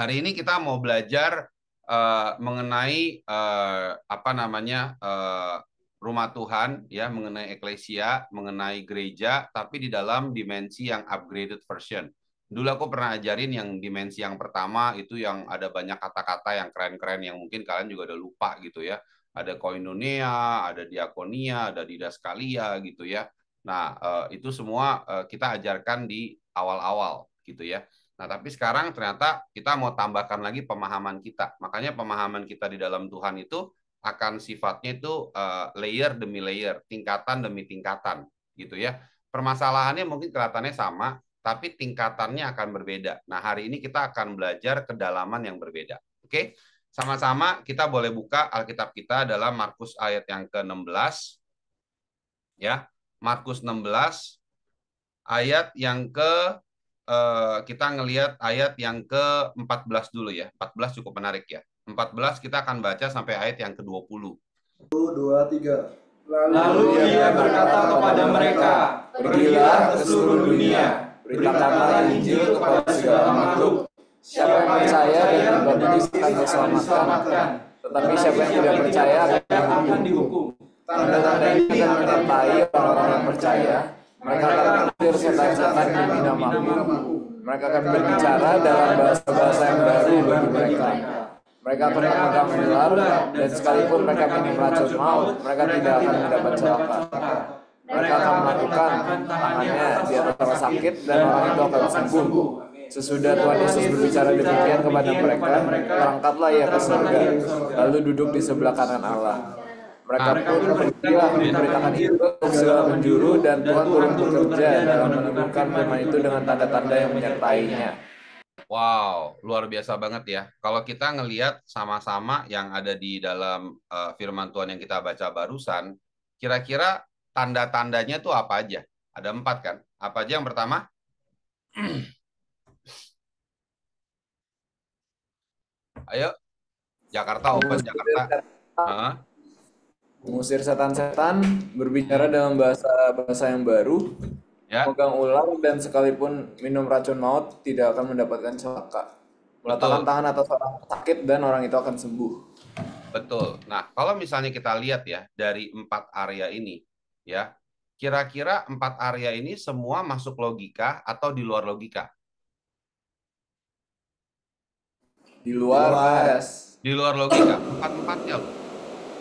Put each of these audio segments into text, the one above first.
Hari ini kita mau belajar mengenai rumah Tuhan, ya, mengenai eklesia, mengenai gereja, tapi di dalam dimensi yang upgraded version. Dulu aku pernah ajarin yang dimensi yang pertama itu yang ada banyak kata-kata yang keren-keren yang mungkin kalian juga udah lupa gitu ya. Ada koinonia, ada diakonia, ada didaskalia gitu ya. Nah, itu semua kita ajarkan di awal-awal gitu ya. Nah, tapi sekarang ternyata kita mau tambahkan lagi pemahaman kita. Makanya pemahaman kita di dalam Tuhan itu akan sifatnya itu layer demi layer, tingkatan demi tingkatan, gitu ya. Permasalahannya mungkin kelihatannya sama, tapi tingkatannya akan berbeda. Nah, hari ini kita akan belajar kedalaman yang berbeda. Oke? Sama-sama kita boleh buka Alkitab kita dalam Markus ayat yang ke-16. Ya. Markus 16 ayat yang kita ngelihat ayat yang ke-14 dulu ya. 14 cukup menarik ya. 14 kita akan baca sampai ayat yang ke-20. 2, 3. Lalu ia berkata kepada mereka, pergilah ke seluruh dunia, beritakanlah Injil kepada segala makhluk. Siapa yang percaya dan berbaptis akan diselamatkan, tetapi siapa yang tidak percaya akan dihukum. Tanda-tanda ini akan menyertai orang-orang yang percaya. Mereka akan mengusir setan-setan demi namaku. Mereka akan berbicara dalam bahasa-bahasa yang baru bagi mereka. Mereka akan memegang ular, dan sekalipun mereka minum racun maut, mereka tidak akan mendapat celaka. Mereka akan melakukan tangannya di atas orang sakit, dan orang itu akan sembuh. Sesudah Tuhan Yesus berbicara demikian kepada mereka, terangkatlah ia ke surga, lalu duduk di sebelah kanan Allah. Mereka pun pergilah memberitakan itu untuk segala penjuru, dan Tuhan turun bekerja dalam menemukan firman itu dengan tanda-tanda yang menyertainya. Wow, luar biasa banget ya. Kalau kita ngelihat sama-sama yang ada di dalam firman Tuhan yang kita baca barusan, kira-kira tanda-tandanya tuh apa aja? Ada 4 kan? Apa aja yang pertama? Ayo, Jakarta open, Jakarta. Mengusir setan-setan, berbicara dalam bahasa yang baru, Ya. memegang ular, dan sekalipun minum racun maut tidak akan mendapatkan celaka. Meletakkan tangan atas orang sakit dan orang itu akan sembuh. Betul. Nah, kalau misalnya kita lihat ya dari 4 area ini, ya, kira-kira 4 area ini semua masuk logika atau di luar logika? Di luar, Mas. Di luar logika, 4-4-nya loh.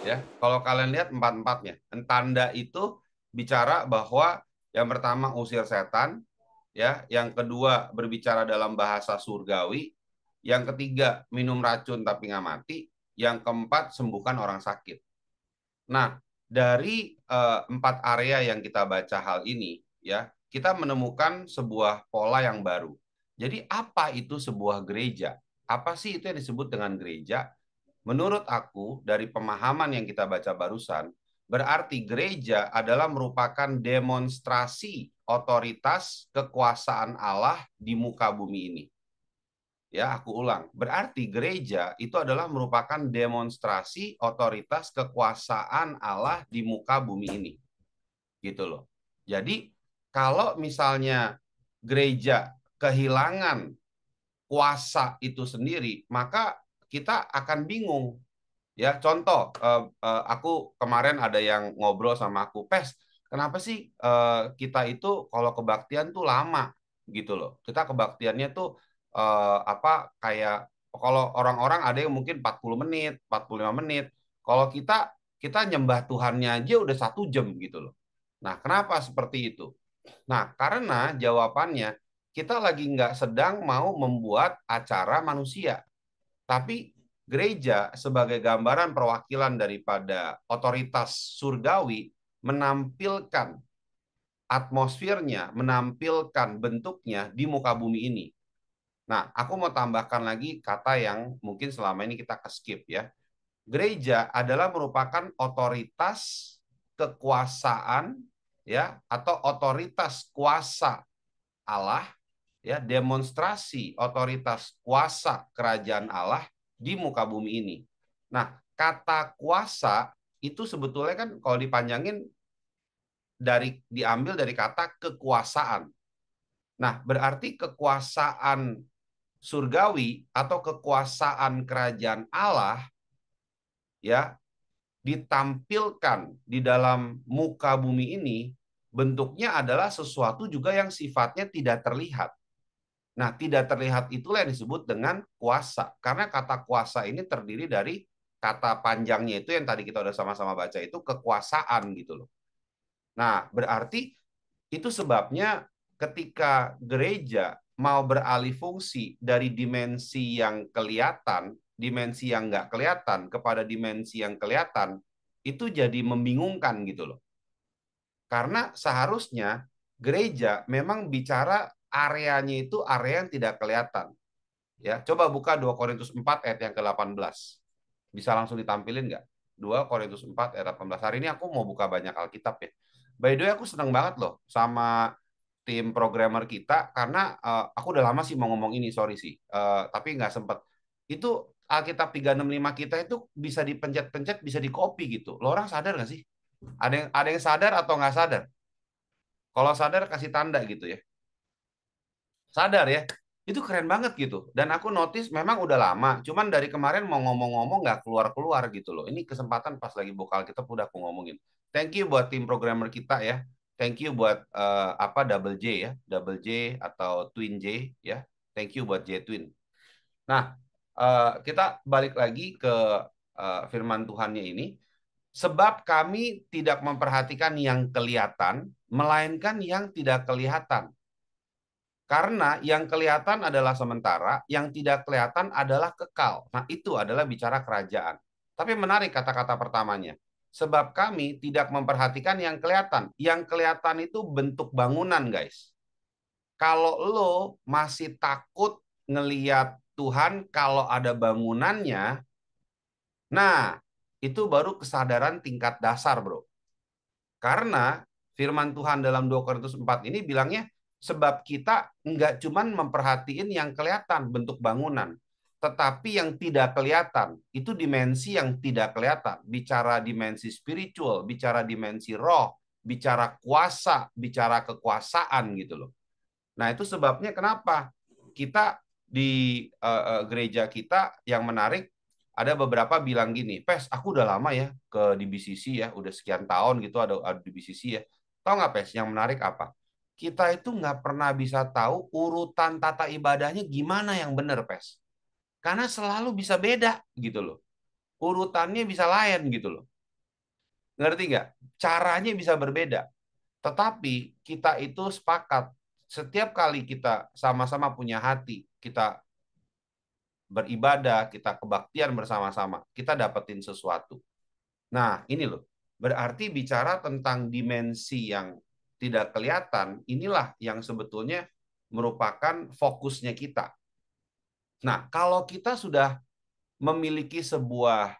Ya, kalau kalian lihat 4-4-nya, tanda itu bicara bahwa yang pertama usir setan, ya, yang kedua berbicara dalam bahasa surgawi, yang ketiga minum racun tapi nggak mati, yang keempat sembuhkan orang sakit. Nah, dari 4 area yang kita baca hal ini, ya, kita menemukan sebuah pola yang baru. Jadi apa itu sebuah gereja? Apa sih itu yang disebut dengan gereja? Menurut aku, dari pemahaman yang kita baca barusan, berarti gereja adalah merupakan demonstrasi otoritas kekuasaan Allah di muka bumi ini. Ya, aku ulang. Berarti gereja itu adalah merupakan demonstrasi otoritas kekuasaan Allah di muka bumi ini. Gitu loh. Jadi, kalau misalnya gereja kehilangan kuasa itu sendiri, maka kita akan bingung. Ya, contoh, aku kemarin ada yang ngobrol sama aku, Pes, kenapa sih kita itu kalau kebaktian tuh lama gitu loh. Kita kebaktiannya tuh kayak kalau orang-orang ada yang mungkin 40 menit, 45 menit. Kalau kita nyembah Tuhannya aja udah 1 jam gitu loh. Nah, kenapa seperti itu? Nah, karena jawabannya kita lagi nggak sedang mau membuat acara manusia, tapi gereja sebagai gambaran perwakilan daripada otoritas surgawi menampilkan atmosfernya, menampilkan bentuknya di muka bumi ini. Nah, aku mau tambahkan lagi kata yang mungkin selama ini kita skip ya. Gereja adalah merupakan otoritas kekuasaan ya atau otoritas kuasa Allah, ya, demonstrasi otoritas kuasa kerajaan Allah di muka bumi ini. Nah, kata kuasa itu sebetulnya kan kalau dipanjangin diambil dari kata kekuasaan. Nah, berarti kekuasaan surgawi atau kekuasaan kerajaan Allah ya ditampilkan di dalam muka bumi ini, bentuknya adalah sesuatu juga yang sifatnya tidak terlihat. Nah, tidak terlihat itulah yang disebut dengan kuasa. Karena kata kuasa ini terdiri dari kata panjangnya itu yang tadi kita udah sama-sama baca itu kekuasaan gitu loh. Nah, berarti itu sebabnya ketika gereja mau beralih fungsi dari dimensi yang kelihatan, dimensi yang nggak kelihatan kepada dimensi yang kelihatan, itu jadi membingungkan gitu loh. Karena seharusnya gereja memang bicara areanya itu area yang tidak kelihatan. Ya, coba buka 2 Korintus 4 ayat yang ke-18. Bisa langsung ditampilin nggak? 2 Korintus 4 ayat 18. Hari ini aku mau buka banyak Alkitab ya. By the way, aku senang banget loh sama tim programmer kita karena aku udah lama sih mau ngomong ini, sorry sih. Tapi nggak sempet. Itu Alkitab 365 kita itu bisa dipencet-pencet, bisa di-copy gitu. Lo orang sadar nggak sih? Ada yang sadar atau nggak sadar? Kalau sadar kasih tanda gitu ya. Sadar ya, itu keren banget gitu. Dan aku notice memang udah lama, cuman dari kemarin mau ngomong-ngomong nggak keluar-keluar gitu loh. Ini kesempatan pas lagi buka Alkitab udah aku ngomongin. Thank you buat tim programmer kita ya. Thank you buat apa Double J ya, Double J atau Twin J ya. Thank you buat J Twin. Nah, kita balik lagi ke firman Tuhannya ini. Sebab kami tidak memperhatikan yang kelihatan, melainkan yang tidak kelihatan. Karena yang kelihatan adalah sementara, yang tidak kelihatan adalah kekal. Nah, itu adalah bicara kerajaan. Tapi menarik kata-kata pertamanya. Sebab kami tidak memperhatikan yang kelihatan. Yang kelihatan itu bentuk bangunan, guys. Kalau lo masih takut ngeliat Tuhan kalau ada bangunannya, nah, itu baru kesadaran tingkat dasar, bro. Karena firman Tuhan dalam 2 Korintus 4 ini bilangnya, sebab kita nggak cuman memperhatiin yang kelihatan bentuk bangunan, tetapi yang tidak kelihatan, itu dimensi yang tidak kelihatan. Bicara dimensi spiritual, bicara dimensi roh, bicara kuasa, bicara kekuasaan gitu loh. Nah itu sebabnya kenapa kita di gereja kita yang menarik, ada beberapa bilang gini, Pes, aku udah lama ya ke di BCC ya, udah sekian tahun gitu ada di BCC ya. Tahu nggak Pes, yang menarik apa? Kita itu nggak pernah bisa tahu urutan tata ibadahnya gimana yang benar, Pes. Karena selalu bisa beda gitu loh. Urutannya bisa lain gitu loh. Ngerti nggak? Caranya bisa berbeda. Tetapi kita itu sepakat, setiap kali kita sama-sama punya hati, kita beribadah, kita kebaktian bersama-sama, kita dapetin sesuatu. Nah, ini loh. Berarti bicara tentang dimensi yang tidak kelihatan, inilah yang sebetulnya merupakan fokusnya kita. Nah, kalau kita sudah memiliki sebuah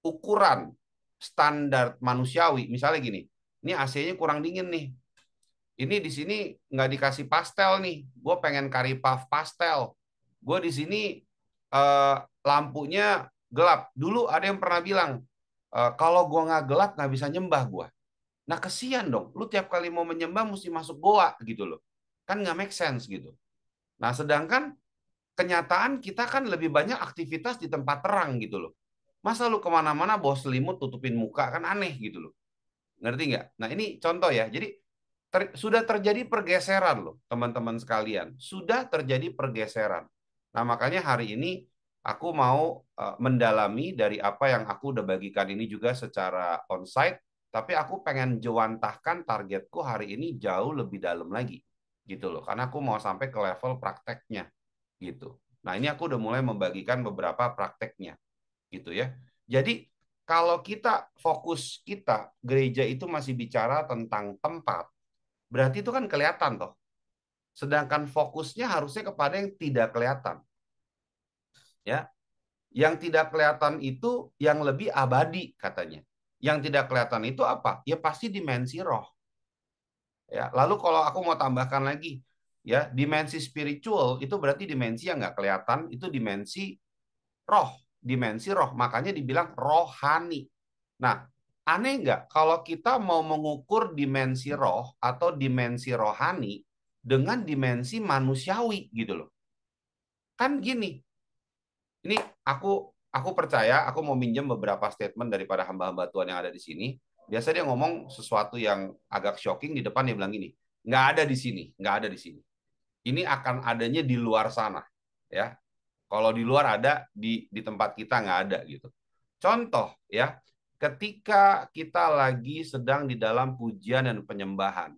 ukuran standar manusiawi, misalnya gini, ini AC-nya kurang dingin nih. Ini di sini nggak dikasih pastel nih, gue pengen curry puff pastel. Gue di sini eh, lampunya gelap. Dulu ada yang pernah bilang, kalau gue nggak gelap nggak bisa nyembah gue. Nah kesian dong, lu tiap kali mau menyembah mesti masuk goa gitu loh. Kan nggak make sense gitu. Nah sedangkan kenyataan kita kan lebih banyak aktivitas di tempat terang gitu loh. Masa lu kemana-mana bawa selimut tutupin muka kan aneh gitu loh. Ngerti nggak? Nah ini contoh ya. Jadi sudah terjadi pergeseran loh teman-teman sekalian. Sudah terjadi pergeseran. Nah makanya hari ini aku mau mendalami dari apa yang aku udah bagikan ini juga secara onsite. Tapi aku pengen jewantahkan targetku hari ini jauh lebih dalam lagi. Gitu loh. Karena aku mau sampai ke level prakteknya. Gitu. Nah ini aku udah mulai membagikan beberapa prakteknya. Gitu ya. Jadi kalau kita fokus kita gereja itu masih bicara tentang tempat, berarti itu kan kelihatan toh. Sedangkan fokusnya harusnya kepada yang tidak kelihatan. Ya, yang tidak kelihatan itu yang lebih abadi katanya. Yang tidak kelihatan itu apa? Ya pasti dimensi roh. Ya, lalu kalau aku mau tambahkan lagi, ya dimensi spiritual itu berarti dimensi yang nggak kelihatan, itu dimensi roh, dimensi roh. Makanya dibilang rohani. Nah, aneh nggak kalau kita mau mengukur dimensi roh atau dimensi rohani dengan dimensi manusiawi gitu loh. Kan gini, ini aku percaya, aku mau minjem beberapa statement daripada hamba-hamba Tuhan yang ada di sini. Biasa dia ngomong sesuatu yang agak shocking di depan, dia bilang gini, nggak ada di sini, nggak ada di sini. Ini akan adanya di luar sana, ya. Kalau di luar ada, di tempat kita nggak ada gitu. Contoh ya, ketika kita lagi sedang di dalam pujian dan penyembahan,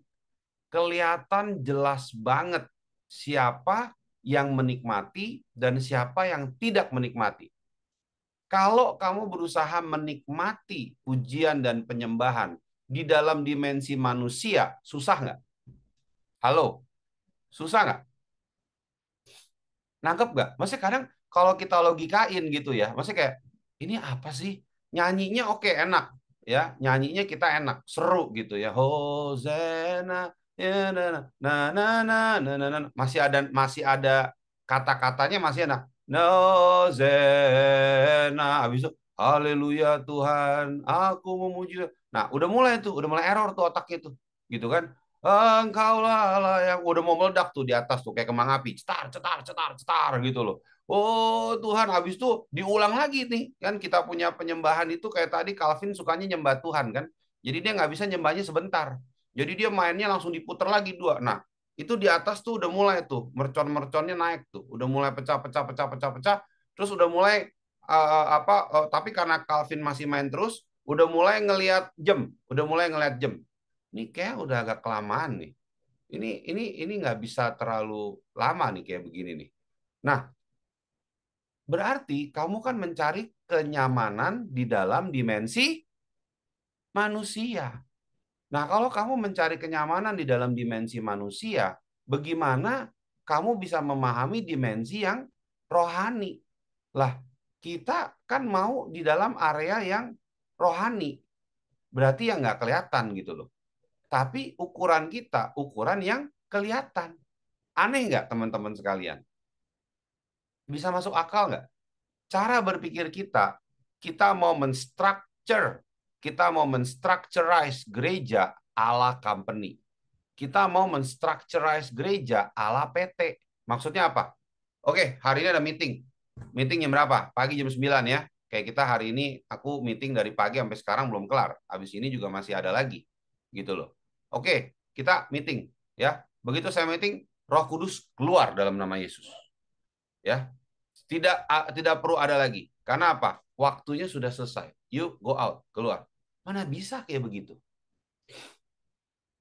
kelihatan jelas banget siapa yang menikmati dan siapa yang tidak menikmati. Kalau kamu berusaha menikmati pujian dan penyembahan di dalam dimensi manusia, susah nggak? Halo, susah nggak? Nangkep nggak? Maksudnya kadang kalau kita logikain gitu ya, maksudnya kayak ini apa sih? Nyanyinya oke enak ya, nyanyinya kita enak, seru gitu ya. Hosana ya na, masih ada kata-katanya masih enak. Nozena habis itu haleluya Tuhan, aku memuji. Nah, udah mulai error tuh otaknya tuh. Gitu kan? Engkaulah Allah yang udah mau meledak tuh di atas tuh kayak kembang api, cetar, cetar, cetar, cetar gitu loh. Oh Tuhan, habis itu diulang lagi nih kan kita punya penyembahan itu kayak tadi Calvin sukanya nyembah Tuhan kan, jadi dia nggak bisa nyembahnya sebentar, jadi dia mainnya langsung diputer lagi dua. Nah itu di atas tuh udah mulai tuh mercon-merconnya naik tuh, udah mulai pecah, pecah, pecah, pecah, pecah, terus udah mulai tapi karena Calvin masih main terus, udah mulai ngelihat jam. Ini kayak udah agak kelamaan nih. Ini nggak bisa terlalu lama nih kayak begini nih. Nah, berarti kamu kan mencari kenyamanan di dalam dimensi manusia. Nah, kalau kamu mencari kenyamanan di dalam dimensi manusia, bagaimana kamu bisa memahami dimensi yang rohani? Lah, kita kan mau di dalam area yang rohani. Berarti yang nggak kelihatan gitu loh. Tapi ukuran kita, ukuran yang kelihatan. Aneh nggak teman-teman sekalian? Bisa masuk akal nggak? Cara berpikir kita, kita mau menstructurize gereja ala company. Kita mau menstructurize gereja ala PT. Maksudnya apa? Oke, hari ini ada meeting. Meeting jam berapa? Pagi jam 9 ya. Kayak kita hari ini, aku meeting dari pagi sampai sekarang belum kelar. Habis ini juga masih ada lagi. Gitu loh. Oke, kita meeting. Ya, begitu saya meeting, Roh Kudus keluar dalam nama Yesus. Ya, tidak perlu ada lagi. Karena apa? Waktunya sudah selesai. Yuk, go out, keluar. Mana bisa kayak begitu?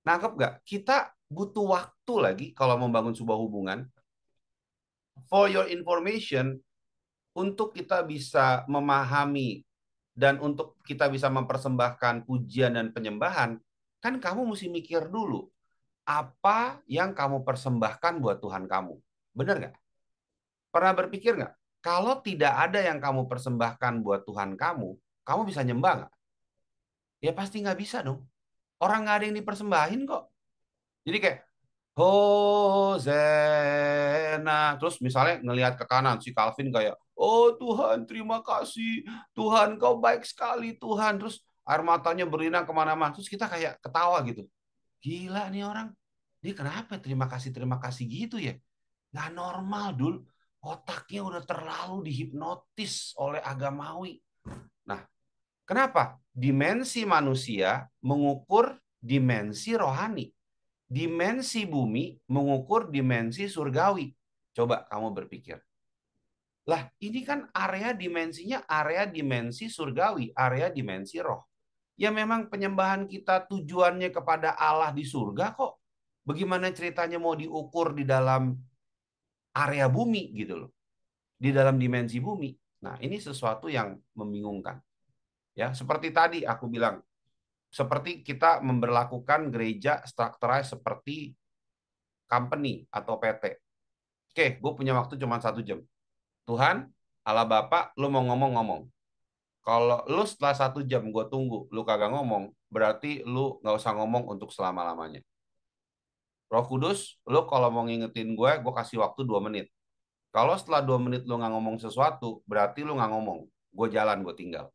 Nangkep nggak? Kita butuh waktu lagi kalau membangun sebuah hubungan. For your information, untuk kita bisa memahami dan untuk kita bisa mempersembahkan pujian dan penyembahan, kan kamu mesti mikir dulu apa yang kamu persembahkan buat Tuhan kamu. Benar nggak? Pernah berpikir nggak? Kalau tidak ada yang kamu persembahkan buat Tuhan kamu bisa nyembah nggak? Ya pasti nggak bisa dong. Orang nggak ada yang dipersembahin kok. Jadi kayak Hosena. Terus misalnya ngelihat ke kanan si Calvin kayak, oh Tuhan terima kasih. Tuhan kau baik sekali Tuhan. Terus air matanya berlinang kemana-mana. Terus kita kayak ketawa gitu. Gila nih orang. Dia kenapa terima kasih gitu ya? Nggak normal dul. Otaknya udah terlalu dihipnotis oleh agamawi. Nah, kenapa? Dimensi manusia mengukur dimensi rohani. Dimensi bumi mengukur dimensi surgawi. Coba kamu berpikir. Lah, ini kan area dimensinya area dimensi surgawi, area dimensi roh. Ya memang penyembahan kita tujuannya kepada Allah di surga kok. Bagaimana ceritanya mau diukur di dalam area bumi gitu loh. Di dalam dimensi bumi. Nah, ini sesuatu yang membingungkan. Ya, seperti tadi aku bilang, seperti kita memberlakukan gereja strukturnya seperti company atau PT. Oke, gue punya waktu cuma 1 jam. Tuhan, Allah Bapak, lu mau ngomong-ngomong. Kalau lu setelah 1 jam gue tunggu, lu kagak ngomong, berarti lu nggak usah ngomong untuk selama-lamanya. Roh Kudus, lu kalau mau ngingetin gue kasih waktu 2 menit. Kalau setelah 2 menit lu nggak ngomong sesuatu, berarti lu nggak ngomong. Gue jalan, gue tinggal.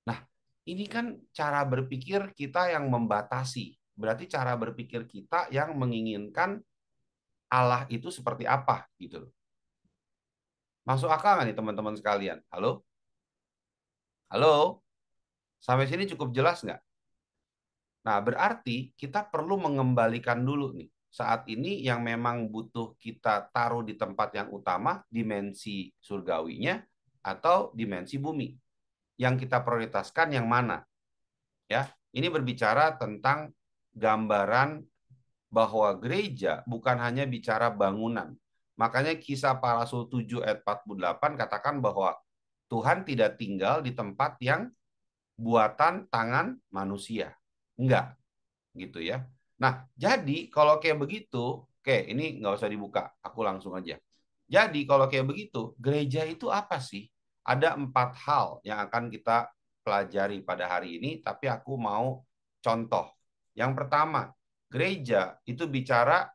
Nah, ini kan cara berpikir kita yang membatasi. Berarti cara berpikir kita yang menginginkan Allah itu seperti apa gitu loh. Masuk akal nggak nih teman-teman sekalian? Halo? Halo? Sampai sini cukup jelas nggak? Nah, berarti kita perlu mengembalikan dulu nih. Saat ini yang memang butuh kita taruh di tempat yang utama, dimensi surgawinya atau dimensi bumi. Yang kita prioritaskan yang mana? Ya, ini berbicara tentang gambaran bahwa gereja bukan hanya bicara bangunan. Makanya kisah para rasul 7 ayat 48 katakan bahwa Tuhan tidak tinggal di tempat yang buatan tangan manusia. Enggak, gitu ya. Nah, jadi kalau kayak begitu, oke, ini nggak usah dibuka, aku langsung aja. Jadi kalau kayak begitu, gereja itu apa sih? Ada 4 hal yang akan kita pelajari pada hari ini, tapi aku mau contoh. Yang pertama, gereja itu bicara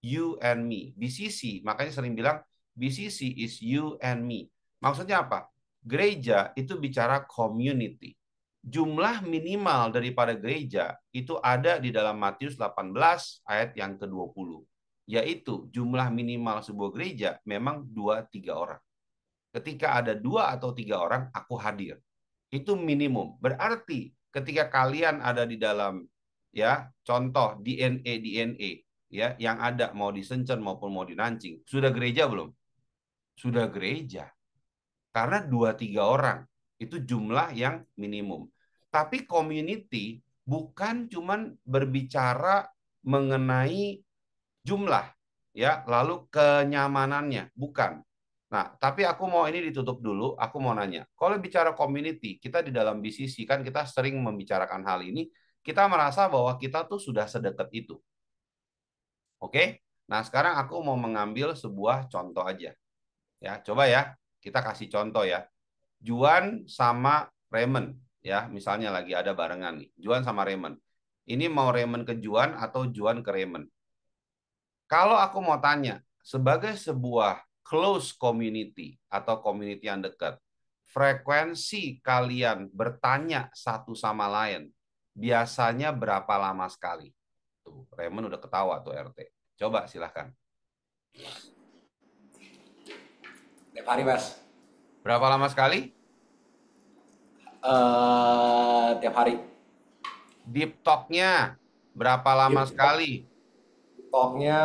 you and me. BCC, makanya sering bilang BCC is you and me. Maksudnya apa? Gereja itu bicara community. Jumlah minimal daripada gereja itu ada di dalam Matius 18 ayat yang ke-20. Yaitu jumlah minimal sebuah gereja memang 2-3 orang. Ketika ada 2 atau 3 orang, aku hadir. Itu minimum. Berarti ketika kalian ada di dalam, ya, contoh DNA ya, yang ada mau di Sencen maupun mau di Nancing, sudah gereja belum? Sudah gereja. Karena 2-3 orang itu jumlah yang minimum. Tapi community bukan cuman berbicara mengenai jumlah, ya, lalu kenyamanannya, bukan. Nah, tapi aku mau ini ditutup dulu, aku mau nanya. Kalau bicara community, kita di dalam BCC kan kita sering membicarakan hal ini, kita merasa bahwa kita tuh sudah sedekat itu. Oke? Nah, sekarang aku mau mengambil sebuah contoh aja. Ya, coba ya, kita kasih contoh ya. Juan sama Raymond, ya, misalnya lagi ada barengan nih. Juan sama Raymond. Ini mau Raymond ke Juan atau Juan ke Raymond? Kalau aku mau tanya, sebagai sebuah close community atau community yang dekat, frekuensi kalian bertanya satu sama lain biasanya berapa lama sekali? Tuh, Raymond udah ketawa tuh RT. Coba silahkan. Tiap hari, Mas. Berapa lama sekali? Tiap hari. Deep talk-nya berapa lama sekali? Talk-nya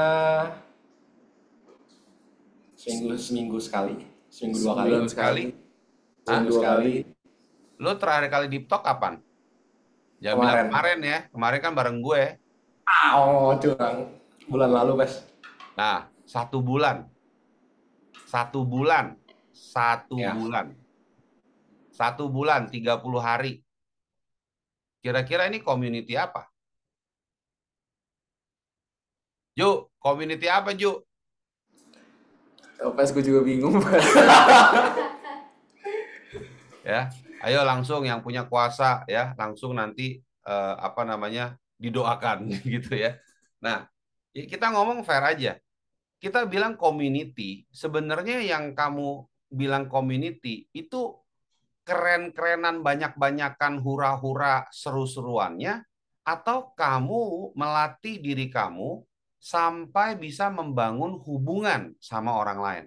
seminggu sekali, seminggu 2 kali. Seminggu sekali? Seminggu sekali. Lu terakhir kali deep talk kapan? Jangan bilang kemarin ya. Kemarin kan bareng gue. Curang. Bulan lalu, Mas. Nah, 1 bulan. 1 bulan. 1 Ya. bulan. 1 bulan, 30 hari. Kira-kira ini community apa? Ju, community apa, Ju? Pas gue juga bingung, Mas. Ya, ayo langsung yang punya kuasa ya, langsung nanti didoakan gitu ya. Nah, kita ngomong fair aja. Kita bilang community, sebenarnya yang kamu bilang community itu keren-kerenan banyak-banyakan hura-hura seru-seruannya, atau kamu melatih diri kamu sampai bisa membangun hubungan sama orang lain.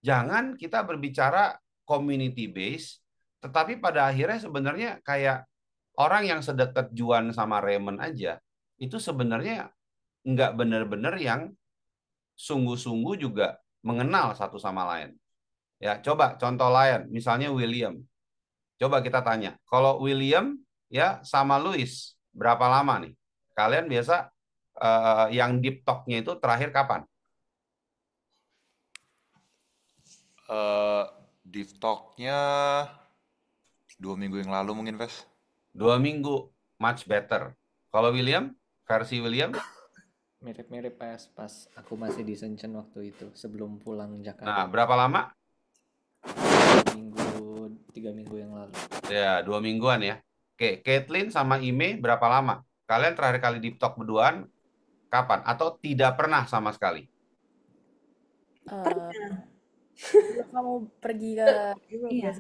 Jangan kita berbicara community base, tetapi pada akhirnya sebenarnya kayak orang yang sedekat Juan sama Raymond aja, itu sebenarnya nggak benar-benar yang sungguh-sungguh juga mengenal satu sama lain. Ya, coba contoh lain, misalnya William. Coba kita tanya, kalau William ya sama Louis berapa lama nih? Kalian biasa yang deep talk-nya itu terakhir kapan? Deep talk-nya 2 minggu yang lalu mungkin, Ves. 2 minggu, much better. Kalau William, versi William? Mirip-mirip pas aku masih di Sencen waktu itu sebelum pulang Jakarta. Nah, berapa lama? 3 minggu yang lalu. Ya, 2 mingguan ya. Oke, Caitlin sama Ime berapa lama? Kalian terakhir kali deep talk berduaan kapan? Atau tidak pernah sama sekali? Pernah. Sebelum kamu pergi ke Europe Iya.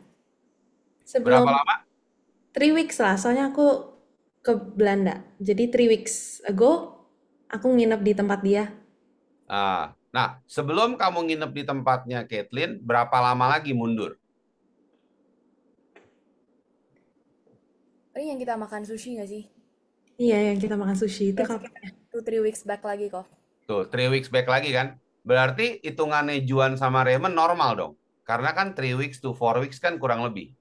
ya? Berapa lama? 3 weeks lah, soalnya aku ke Belanda. Jadi 3 weeks ago, aku nginep di tempat dia. Nah, sebelum kamu nginep di tempatnya Caitlin, berapa lama lagi mundur? Ini yang kita makan sushi nggak sih? Iya, yang kita makan sushi itu Ya, kapan? sekitar 2-3 weeks back lagi kok. Tuh, 3 weeks back lagi kan? Berarti hitungannya Juan sama Raymond normal dong. Karena kan 3 weeks to 4 weeks kan kurang lebih.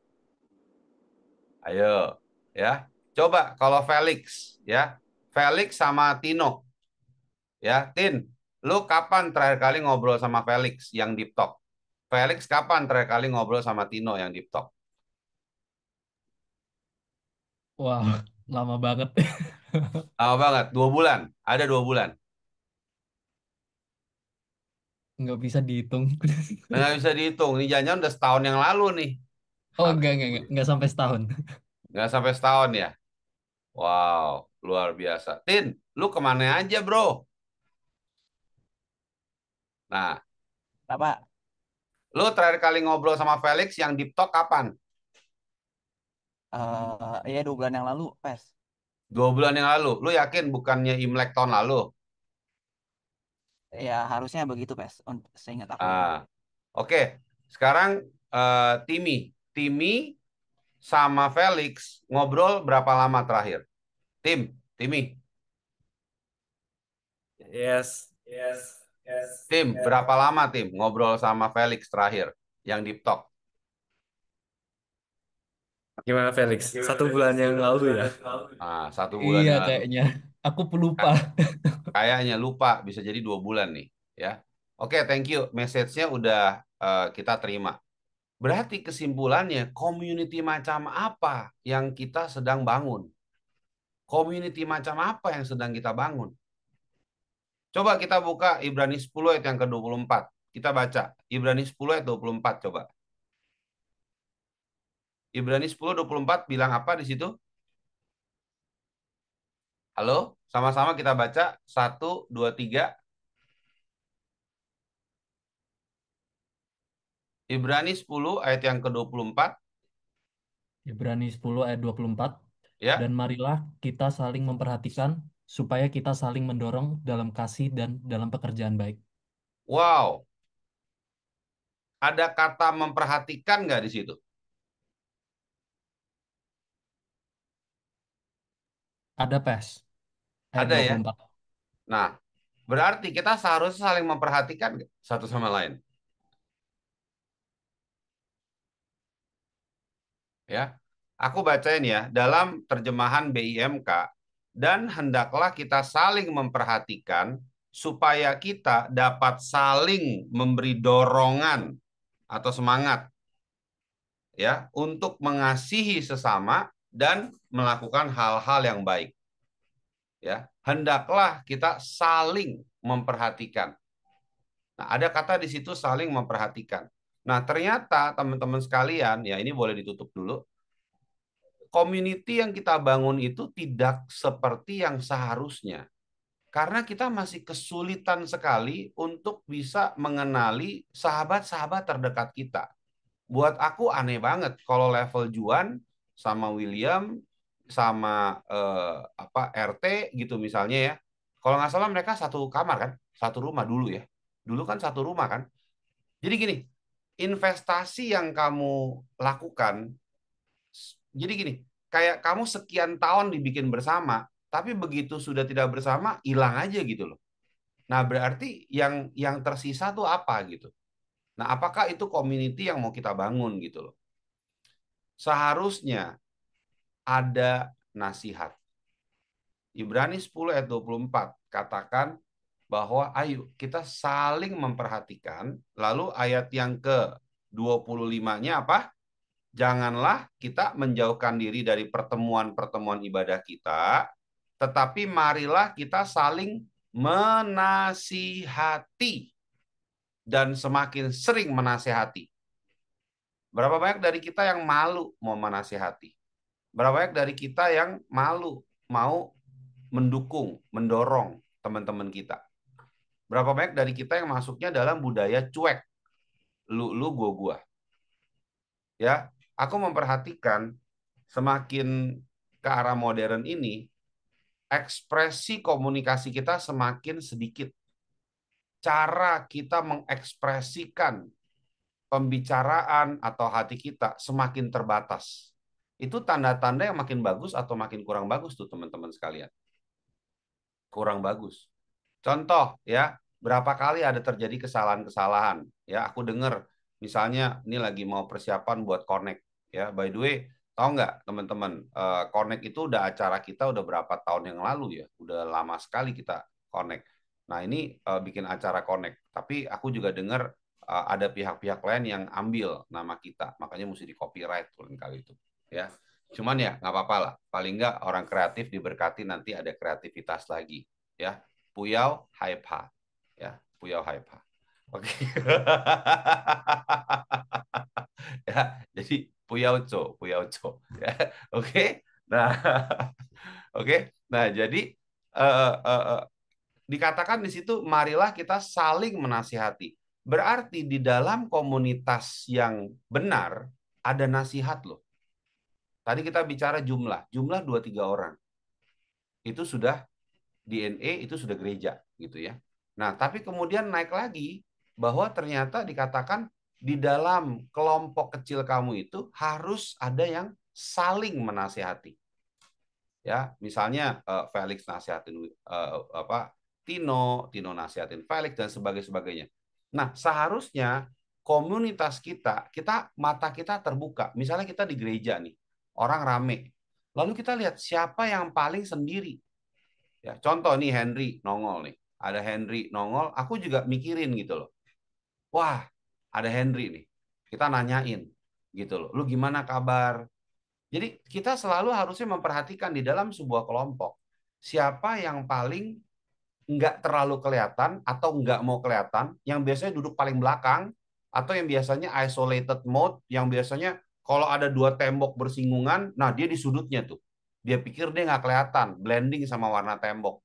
Ayo, ya. Coba kalau Felix, ya. Felix sama Tino. Ya, Tin, lu kapan terakhir kali ngobrol sama Felix yang deep talk? Felix kapan terakhir kali ngobrol sama Tino yang deep talk? Wah, lama banget. Lama banget, 2 bulan. Ada 2 bulan. Nggak bisa dihitung. Nggak bisa dihitung. Ini jangan udah setahun yang lalu nih. Oh, enggak sampai setahun. Nggak sampai setahun ya? Wow, luar biasa. Tin, lu kemana aja bro? Nah, Apa? lu terakhir kali ngobrol sama Felix yang deep talk kapan? Ya 2 bulan yang lalu, Pes. 2 bulan yang lalu. Lu yakin bukannya Imlek tahun lalu? Ya harusnya begitu, Pes. Seingat aku ya. Ah, oke. Sekarang Timi. Timi sama Felix ngobrol berapa lama terakhir? Timi. Yes, yes, yes, Tim, yes. berapa lama Tim ngobrol sama Felix terakhir yang deep talk? Gimana Felix? 1 bulan yang lalu ya? Ah, 1 bulan Iya, yang lalu. kayaknya. Aku pelupa. Kayaknya lupa, bisa jadi 2 bulan nih, ya. Oke, thank you. Message-nya udah kita terima. Berarti kesimpulannya, community macam apa yang kita sedang bangun? Community macam apa yang sedang kita bangun? Coba kita buka Ibrani 10 ayat yang ke-24. Kita baca Ibrani 10 ayat 24 coba. Ibrani 10:24 bilang apa di situ? Halo, sama-sama kita baca. 1, 2, 3. Ibrani 10 ayat yang ke-24. Ibrani 10 ayat 24. Ya, Dan marilah kita saling memperhatikan supaya kita saling mendorong dalam kasih dan dalam pekerjaan baik. wow. Ada kata memperhatikan nggak di situ? Ada Pes. Ayat Ada ya. 24. Nah, berarti kita seharusnya saling memperhatikan nggak satu sama lain. Ya, aku bacain ya dalam terjemahan BIMK. Dan hendaklah kita saling memperhatikan supaya kita dapat saling memberi dorongan atau semangat ya untuk mengasihi sesama dan melakukan hal-hal yang baik. Ya, hendaklah kita saling memperhatikan. Nah, ada kata di situ saling memperhatikan. Nah, ternyata teman-teman sekalian, ya ini boleh ditutup dulu. Community yang kita bangun itu tidak seperti yang seharusnya. Karena kita masih kesulitan sekali untuk bisa mengenali sahabat-sahabat terdekat kita. Buat aku aneh banget kalau level Juan sama William sama RT gitu misalnya ya. Kalau nggak salah mereka satu kamar kan, satu rumah dulu ya. Dulu kan satu rumah kan. Jadi gini, investasi yang kamu lakukan, jadi gini, kayak kamu sekian tahun dibikin bersama, tapi begitu sudah tidak bersama, hilang aja gitu loh. Nah, berarti yang tersisa tuh apa gitu. Nah, apakah itu community yang mau kita bangun gitu loh. Seharusnya ada nasihat. Ibrani 10 ayat 24 katakan bahwa ayo kita saling memperhatikan. Lalu ayat yang ke-25-nya apa? Janganlah kita menjauhkan diri dari pertemuan-pertemuan ibadah kita, tetapi marilah kita saling menasihati dan semakin sering menasihati. Berapa banyak dari kita yang malu mau menasihati? Berapa banyak dari kita yang malu mau mendukung, mendorong teman-teman kita? Berapa banyak dari kita yang masuknya dalam budaya cuek, lu gua. Ya, aku memperhatikan semakin ke arah modern ini, ekspresi komunikasi kita semakin sedikit. cara kita mengekspresikan pembicaraan atau hati kita semakin terbatas. Itu tanda-tanda yang makin bagus atau makin kurang bagus tuh teman-teman sekalian. Kurang bagus. Contoh ya, berapa kali ada terjadi kesalahan-kesalahan. Ya, aku dengar misalnya ini lagi mau persiapan buat Connect. Ya, by the way, tahu nggak teman-teman, Connect itu udah acara kita udah berapa tahun yang lalu ya, udah lama sekali kita Connect. Nah ini bikin acara Connect, tapi aku juga dengar ada pihak-pihak lain yang ambil nama kita, makanya mesti di copyright kali itu. Ya, cuman ya nggak apa-apa lah, paling nggak orang kreatif diberkati nanti ada kreativitas lagi. Ya, Puyau Haipa, ya Puyau Haipa. Oke. Ya, jadi Puyau Co, ya. Oke. Nah, oke. Nah, jadi dikatakan di situ marilah kita saling menasihati. Berarti di dalam komunitas yang benar ada nasihat loh. Tadi kita bicara jumlah 2-3 orang. Itu sudah DNA, itu sudah gereja gitu ya. Nah, tapi kemudian naik lagi bahwa ternyata dikatakan di dalam kelompok kecil kamu itu harus ada yang saling menasihati. Ya, misalnya Felix nasihatin Tino nasihatin Felix dan sebagainya. Nah, seharusnya komunitas kita mata kita terbuka. Misalnya kita di gereja nih, orang rame. Lalu kita lihat siapa yang paling sendiri. Ya, contoh nih Henry nongol nih. Ada Henry nongol, aku juga mikirin gitu loh. Wah, ada Henry nih. Kita nanyain gitu loh. Lu gimana kabar? Jadi kita selalu harusnya memperhatikan di dalam sebuah kelompok siapa yang paling nggak terlalu kelihatan atau nggak mau kelihatan, yang biasanya duduk paling belakang, atau yang biasanya isolated mode, yang biasanya kalau ada 2 tembok bersinggungan, nah dia di sudutnya tuh. Dia pikir dia nggak kelihatan, blending sama warna tembok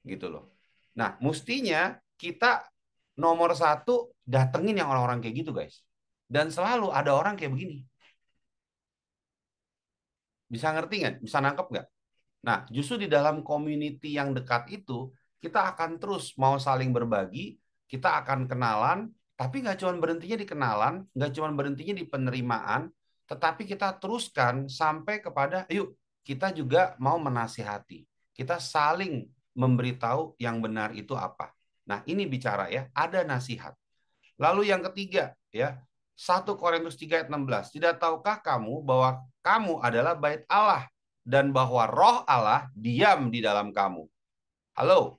gitu loh. Nah, mestinya kita nomor 1 datengin yang orang-orang kayak gitu guys. Dan selalu ada orang kayak begini. Bisa ngerti nggak? Bisa nangkep nggak? Nah, justru di dalam community yang dekat itu, kita akan terus mau saling berbagi, kita akan kenalan, tapi nggak cuma berhentinya di kenalan, nggak cuma berhentinya di penerimaan, tetapi kita teruskan sampai kepada, yuk, kita juga mau menasihati. Kita saling memberitahu yang benar itu apa. Nah, ini bicara ya, ada nasihat. Lalu yang ketiga, ya, 1 Korintus 3 ayat 16. Tidak tahukah kamu bahwa kamu adalah bait Allah dan bahwa roh Allah diam di dalam kamu? Halo,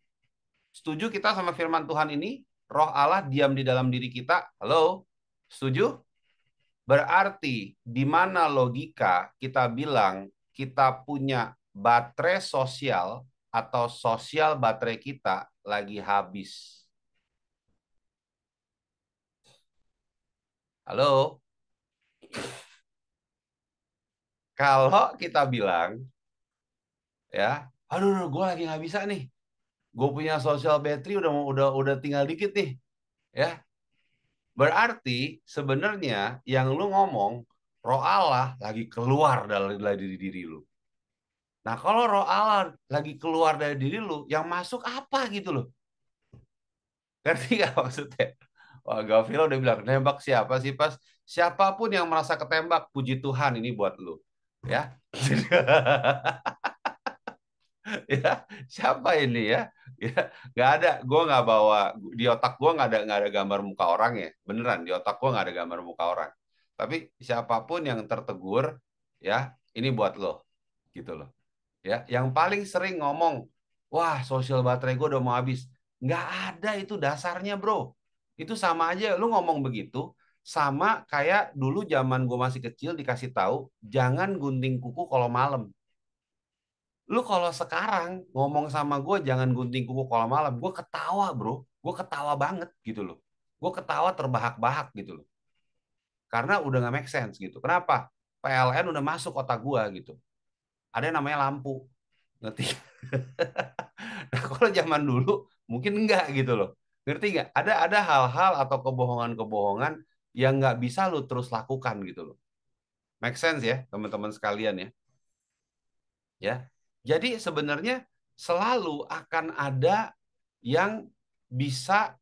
setuju kita sama firman Tuhan ini? Roh Allah diam di dalam diri kita? Halo, setuju? Berarti di mana logika kita bilang kita punya baterai sosial atau sosial baterai kita lagi habis? Halo? Kalau kita bilang, ya, aduh, gue lagi nggak bisa nih, gue punya social battery udah tinggal dikit nih, ya, berarti sebenarnya yang lu ngomong roh Allah lagi keluar dari diri lu. Nah, kalau roh Allah lagi keluar dari diri lu, yang masuk apa gitu loh? Ngerti nggak maksudnya? Wah, Gavila udah bilang, nembak siapa sih pas? Siapapun yang merasa ketembak, puji Tuhan ini buat lu. Ya. Ya, siapa ini ya? Ya, nggak ada. Gue nggak bawa di otak gue nggak ada gambar muka orang ya. Beneran di otak gue nggak ada gambar muka orang. Tapi siapapun yang tertegur, ya ini buat lo, gitu loh. Ya, yang paling sering ngomong, wah sosial baterai gue udah mau habis. Nggak ada itu dasarnya bro. Itu sama aja. Lu ngomong begitu, sama kayak dulu zaman gue masih kecil dikasih tahu, jangan gunting kuku kalau malam. Lu kalau sekarang ngomong sama gue jangan gunting kuku kalau malam, gue ketawa bro, gue ketawa banget gitu loh, gue ketawa terbahak-bahak gitu loh, karena udah nggak make sense gitu. Kenapa? PLN udah masuk otak gue gitu. Ada yang namanya lampu, ngerti? Nah kalau zaman dulu mungkin enggak gitu loh, ngerti nggak? Ada hal-hal atau kebohongan-kebohongan yang nggak bisa lu terus lakukan gitu loh. Make sense ya teman-teman sekalian ya. Ya. Jadi sebenarnya selalu akan ada yang bisa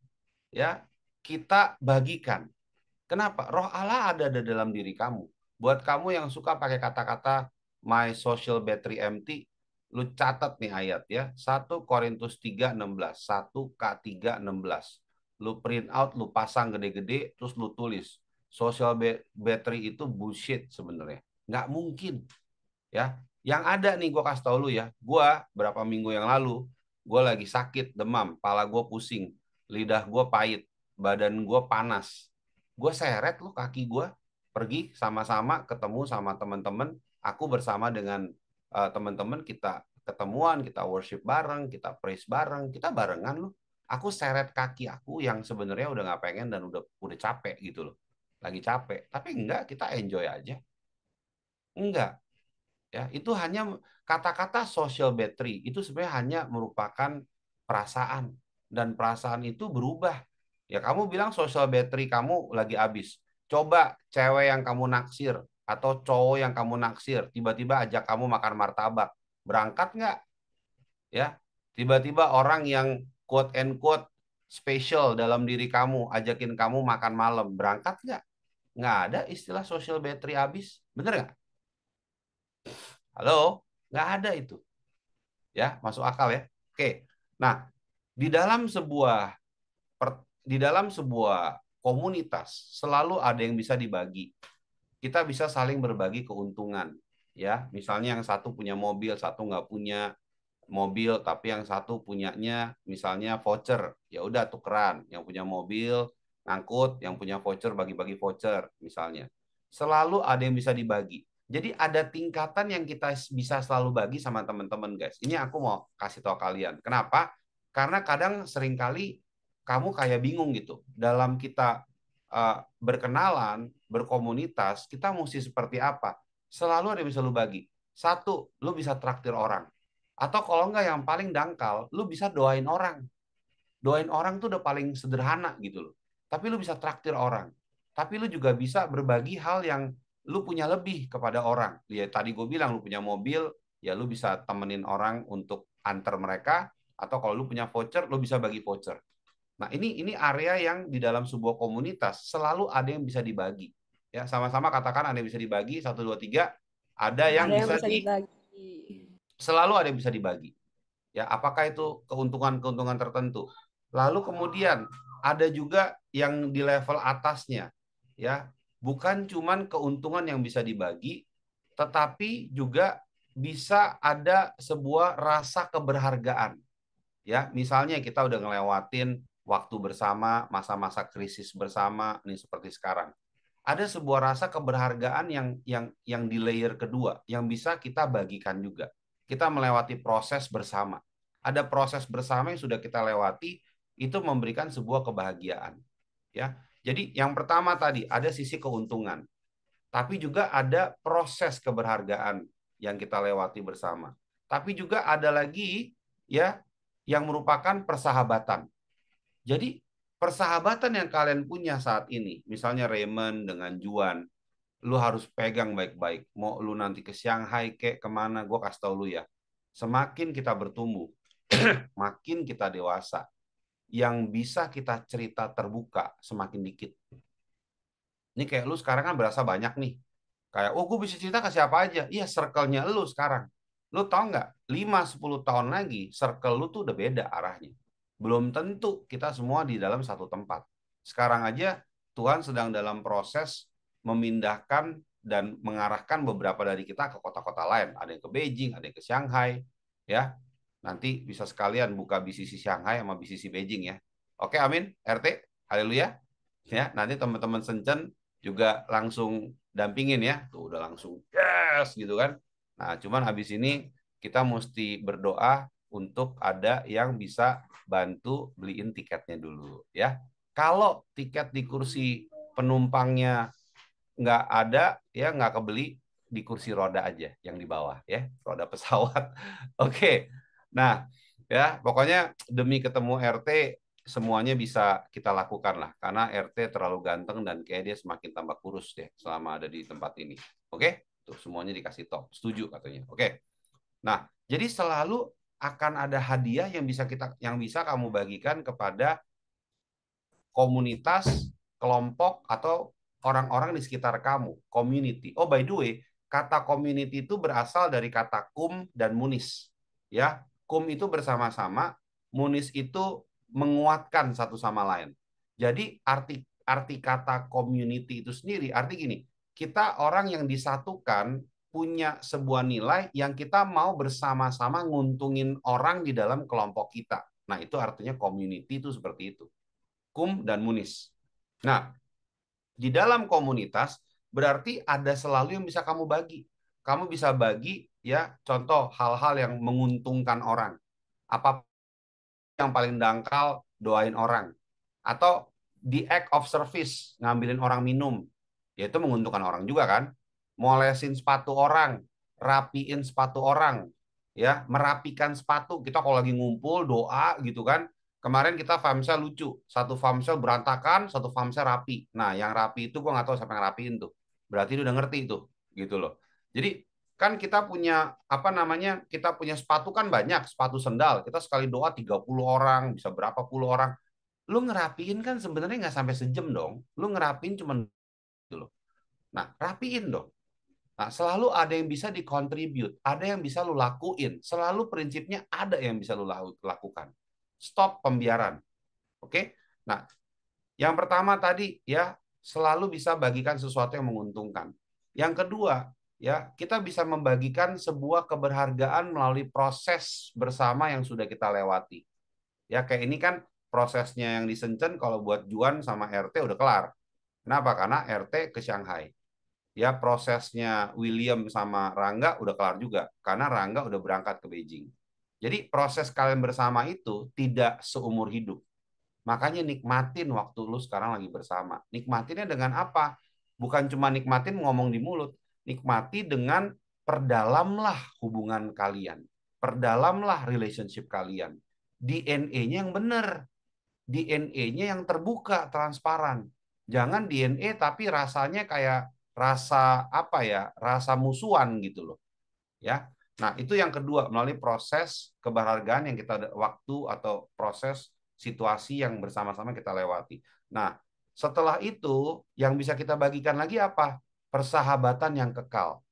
ya kita bagikan. Kenapa? Roh Allah ada di dalam diri kamu. Buat kamu yang suka pakai kata-kata my social battery empty, lu catat nih ayat ya. 1 Korintus 3:16, 1 K3:16. Lu print out, lu pasang gede-gede, terus lu tulis. Social battery itu bullshit sebenarnya. Nggak mungkin. Ya, yang ada nih gue kasih tau lu ya. Gue berapa minggu yang lalu, gue lagi sakit, demam, kepala gue pusing, lidah gue pahit, badan gue panas. Gue seret lu kaki gue, pergi sama-sama ketemu sama teman-teman. Aku bersama dengan teman-teman kita ketemuan, kita worship bareng, kita praise bareng, kita barengan lu. Aku seret kaki aku yang sebenarnya udah nggak pengen dan udah capek gitu loh. Lagi capek, tapi enggak, kita enjoy aja. Enggak. Ya, itu hanya kata-kata social battery itu sebenarnya hanya merupakan perasaan dan perasaan itu berubah. Ya, kamu bilang social battery kamu lagi habis. Coba cewek yang kamu naksir atau cowok yang kamu naksir tiba-tiba ajak kamu makan martabak, berangkat nggak? Ya, tiba-tiba orang yang quote and quote special dalam diri kamu ajakin kamu makan malam, berangkat nggak? Nggak ada istilah social battery habis, bener nggak? Halo, nggak ada itu. Ya, masuk akal ya. Oke. Nah, di dalam sebuah di dalam sebuah komunitas selalu ada yang bisa dibagi. Kita bisa saling berbagi keuntungan. Ya, misalnya yang satu punya mobil, satu nggak punya mobil, tapi yang satu punyanya misalnya voucher. Ya udah tukeran. Yang punya mobil ngangkut, yang punya voucher bagi-bagi voucher misalnya. Selalu ada yang bisa dibagi. Jadi ada tingkatan yang kita bisa selalu bagi sama teman-teman, guys. Ini aku mau kasih tahu kalian. Kenapa? Karena kadang seringkali kamu kayak bingung gitu. Dalam kita berkenalan, berkomunitas, kita mesti seperti apa? Selalu ada yang bisa lu bagi. Satu, lu bisa traktir orang. Atau kalau enggak yang paling dangkal, lu bisa doain orang. Doain orang tuh udah paling sederhana gitu loh. Tapi lu bisa traktir orang. Tapi lu juga bisa berbagi hal yang lu punya lebih kepada orang. Ya tadi gue bilang lu punya mobil, ya lu bisa temenin orang untuk antar mereka. Atau kalau lu punya voucher, lu bisa bagi voucher. Nah ini area yang di dalam sebuah komunitas selalu ada yang bisa dibagi. Ya sama-sama katakan ada yang bisa dibagi, 1, 2, 3. Ada yang Ada yang bisa bisa dibagi. selalu ada yang bisa dibagi. Ya, apakah itu keuntungan-keuntungan tertentu? Lalu kemudian ada juga yang di level atasnya, ya, bukan cuman keuntungan yang bisa dibagi, tetapi juga bisa ada sebuah rasa keberhargaan. Ya, misalnya kita udah ngelewatin waktu bersama, masa-masa krisis bersama, ini seperti sekarang. Ada sebuah rasa keberhargaan yang di layer kedua, yang bisa kita bagikan juga. Kita melewati proses bersama. Ada proses bersama yang sudah kita lewati, itu memberikan sebuah kebahagiaan. Ya, jadi yang pertama tadi ada sisi keuntungan, tapi juga ada proses keberhargaan yang kita lewati bersama. Tapi juga ada lagi ya yang merupakan persahabatan. Jadi persahabatan yang kalian punya saat ini, misalnya Raymond dengan Juan, lu harus pegang baik-baik. Mau lu nanti ke Shanghai kek kemana, gue kasih tau lu ya. Semakin kita bertumbuh, makin kita dewasa, yang bisa kita cerita terbuka semakin dikit. Ini kayak lu sekarang kan berasa banyak nih. Kayak, oh gue bisa cerita ke siapa aja. Iya, circle-nya lu sekarang. Lu tau nggak, 5-10 tahun lagi, circle lu tuh udah beda arahnya. Belum tentu kita semua di dalam satu tempat. Sekarang aja Tuhan sedang dalam proses memindahkan dan mengarahkan beberapa dari kita ke kota-kota lain. Ada yang ke Beijing, ada yang ke Shanghai. Ya, nanti bisa sekalian buka BCC Shanghai sama BCC Beijing ya. Oke, amin. RT, haleluya. Ya, nanti teman-teman Sencen juga langsung dampingin ya. Tuh udah langsung yes gitu kan. Nah, cuman habis ini kita mesti berdoa untuk ada yang bisa bantu beliin tiketnya dulu ya. Kalau tiket di kursi penumpangnya nggak ada ya nggak kebeli, di kursi roda aja yang di bawah ya, roda pesawat. Oke. Nah, ya pokoknya demi ketemu RT semuanya bisa kita lakukan lah karena RT terlalu ganteng dan kayak dia semakin tambah kurus deh selama ada di tempat ini. Oke? Tuh semuanya dikasih top. Setuju katanya. Oke. Nah, jadi selalu akan ada hadiah yang bisa kamu bagikan kepada komunitas, kelompok, atau orang-orang di sekitar kamu, community. Oh, by the way, kata community itu berasal dari kata kum dan munis. Ya, kum itu bersama-sama, munis itu menguatkan satu sama lain. Jadi arti kata community itu sendiri arti gini, kita orang yang disatukan punya sebuah nilai yang kita mau bersama-sama nguntungin orang di dalam kelompok kita. Nah, itu artinya community itu seperti itu. Kum dan munis. Nah, di dalam komunitas berarti ada selalu yang bisa kamu bagi. Kamu bisa bagi ya, contoh hal-hal yang menguntungkan orang. Apa yang paling dangkal doain orang. Atau the act of service, ngambilin orang minum. Ya itu menguntungkan orang juga kan. Molesin sepatu orang, rapiin sepatu orang, ya, merapikan sepatu. Kita kalau lagi ngumpul doa gitu kan. Kemarin kita famsel lucu, satu famsel berantakan, satu famsel rapi. Nah, yang rapi itu gue nggak tahu siapa yang rapiin tuh. Berarti dia udah ngerti tuh, gitu loh. Jadi kan kita punya apa namanya? Kita punya sepatu kan banyak, sepatu sendal. Kita sekali doa 30 orang, bisa berapa puluh orang. Lu ngerapiin kan sebenarnya nggak sampai sejam dong. Lu ngerapiin cuma gitu loh. Nah, rapiin dong. Nah, selalu ada yang bisa dikontribute, ada yang bisa lu lakuin. Selalu prinsipnya ada yang bisa lu lakukan. Stop pembiaran. Oke? Nah, yang pertama tadi ya, selalu bisa bagikan sesuatu yang menguntungkan. Yang kedua, ya, kita bisa membagikan sebuah keberhargaan melalui proses bersama yang sudah kita lewati. Ya, kayak ini kan prosesnya yang di Shenzhen kalau buat Juan sama RT udah kelar. Kenapa? Karena RT ke Shanghai. Ya, prosesnya William sama Rangga udah kelar juga karena Rangga udah berangkat ke Beijing. Jadi proses kalian bersama itu tidak seumur hidup. Makanya nikmatin waktu lu sekarang lagi bersama. Nikmatinnya dengan apa? Bukan cuma nikmatin ngomong di mulut. Nikmati dengan perdalamlah hubungan kalian. Perdalamlah relationship kalian. DNA-nya yang benar. DNA-nya yang terbuka, transparan. Jangan DNA tapi rasanya kayak rasa apa ya? Rasa musuhan gitu loh. Ya. Nah, itu yang kedua melalui proses keberhargaan yang kita waktu atau proses situasi yang bersama-sama kita lewati. Nah, setelah itu yang bisa kita bagikan lagi apa? Persahabatan yang kekal.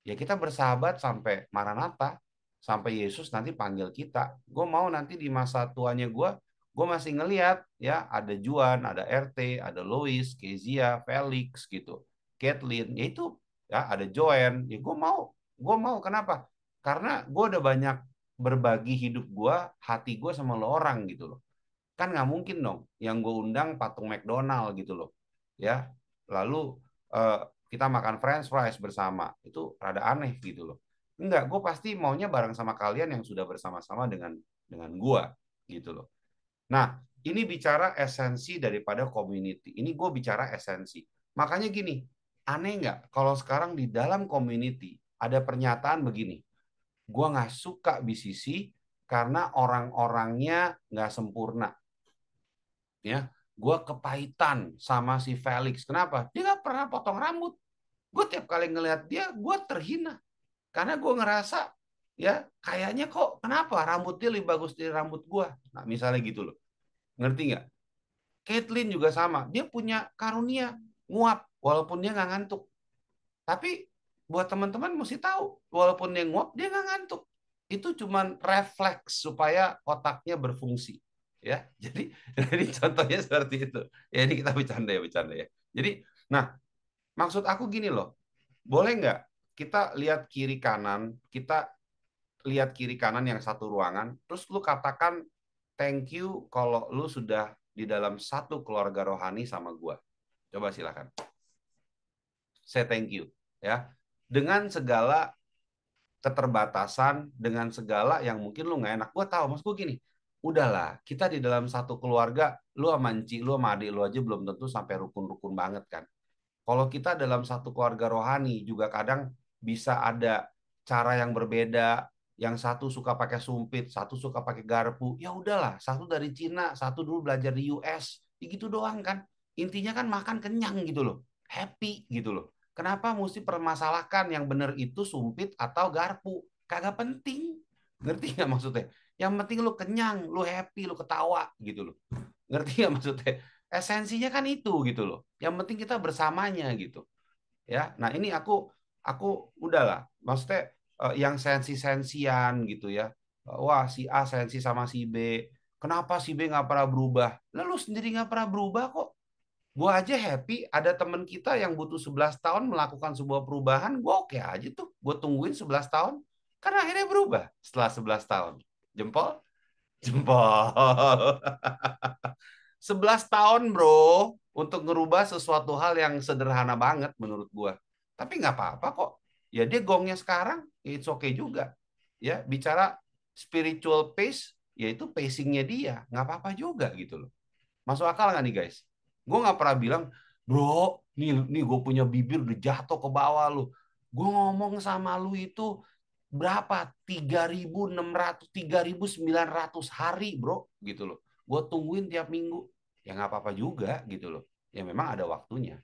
Ya kita bersahabat sampai Maranatha, sampai Yesus nanti panggil kita. Gue mau nanti di masa tuanya gue masih ngelihat ya ada Juan, ada RT, ada Lois, Kezia, Felix gitu, Kathleen, ya itu ya ada Joanne. Ya gue mau kenapa? Karena gue udah banyak berbagi hidup gue, hati gue sama lo orang gitu loh. Kan nggak mungkin dong yang gue undang patung McDonald gitu loh. Ya, lalu kita makan French fries bersama. Itu rada aneh gitu loh. Enggak, gue pasti maunya bareng sama kalian yang sudah bersama-sama dengan gue gitu loh. Nah, ini bicara esensi daripada community. Ini gue bicara esensi. Makanya gini, aneh nggak kalau sekarang di dalam community ada pernyataan begini, gue nggak suka BCC karena orang-orangnya nggak sempurna. Ya, gue kepahitan sama si Felix. Kenapa? Dia nggak pernah potong rambut. Gue tiap kali ngelihat dia, gue terhina. Karena gue ngerasa, ya kayaknya kok kenapa rambut dia lebih bagus dari rambut gue. Nah, misalnya gitu loh. Ngerti nggak? Caitlyn juga sama. Dia punya karunia nguap, walaupun dia nggak ngantuk. Tapi buat teman-teman mesti tahu, walaupun dia nguap, dia nggak ngantuk. Itu cuman refleks supaya otaknya berfungsi. Ya, jadi contohnya seperti itu. Ya, ini kita bercanda ya. Jadi, nah, maksud aku gini loh, boleh nggak kita lihat kiri kanan, kita lihat kiri kanan yang satu ruangan, terus lu katakan thank you kalau lu sudah di dalam satu keluarga rohani sama gua. Coba silakan. Say thank you ya. Dengan segala keterbatasan, dengan segala yang mungkin lu nggak enak. Gua tahu, maksud gua gini, udahlah, kita di dalam satu keluarga, lu sama Enci, lu sama adik lu aja belum tentu sampai rukun-rukun banget kan. Kalau kita dalam satu keluarga rohani juga kadang bisa ada cara yang berbeda. Yang satu suka pakai sumpit, satu suka pakai garpu. Ya udahlah, satu dari Cina, satu dulu belajar di US. Ya gitu doang kan. Intinya kan makan kenyang gitu loh. Happy gitu loh. Kenapa mesti permasalahkan yang benar itu sumpit atau garpu? Kagak penting. Ngerti nggak maksudnya? Yang penting lu kenyang, lu happy, lu ketawa gitu loh. Ngerti nggak maksudnya? Esensinya kan itu gitu loh. Yang penting kita bersamanya gitu. Ya, nah ini aku udahlah. Maksudnya yang sensi-sensian gitu ya. Wah, si A sensi sama si B. Kenapa si B nggak pernah berubah? Lalu sendiri nggak pernah berubah kok. Gue aja happy ada teman kita yang butuh 11 tahun melakukan sebuah perubahan. Gue oke aja tuh. Gue tungguin 11 tahun. Karena akhirnya berubah setelah 11 tahun. Jempol? Jempol. 11 tahun bro untuk ngerubah sesuatu hal yang sederhana banget menurut gua. Tapi nggak apa-apa kok. Ya dia gongnya sekarang, ya it's okay juga. Ya bicara spiritual pace, yaitu pacingnya dia, nggak apa-apa juga gitu loh. Masuk akal nggak nih guys? Gue nggak pernah bilang, bro, nih gue punya bibir udah jatuh ke bawah lu. Gue ngomong sama lu itu berapa? 3.600, 3.900 hari bro, gitu loh. Gue tungguin tiap minggu. Ya nggak apa-apa juga gitu loh. Ya memang ada waktunya.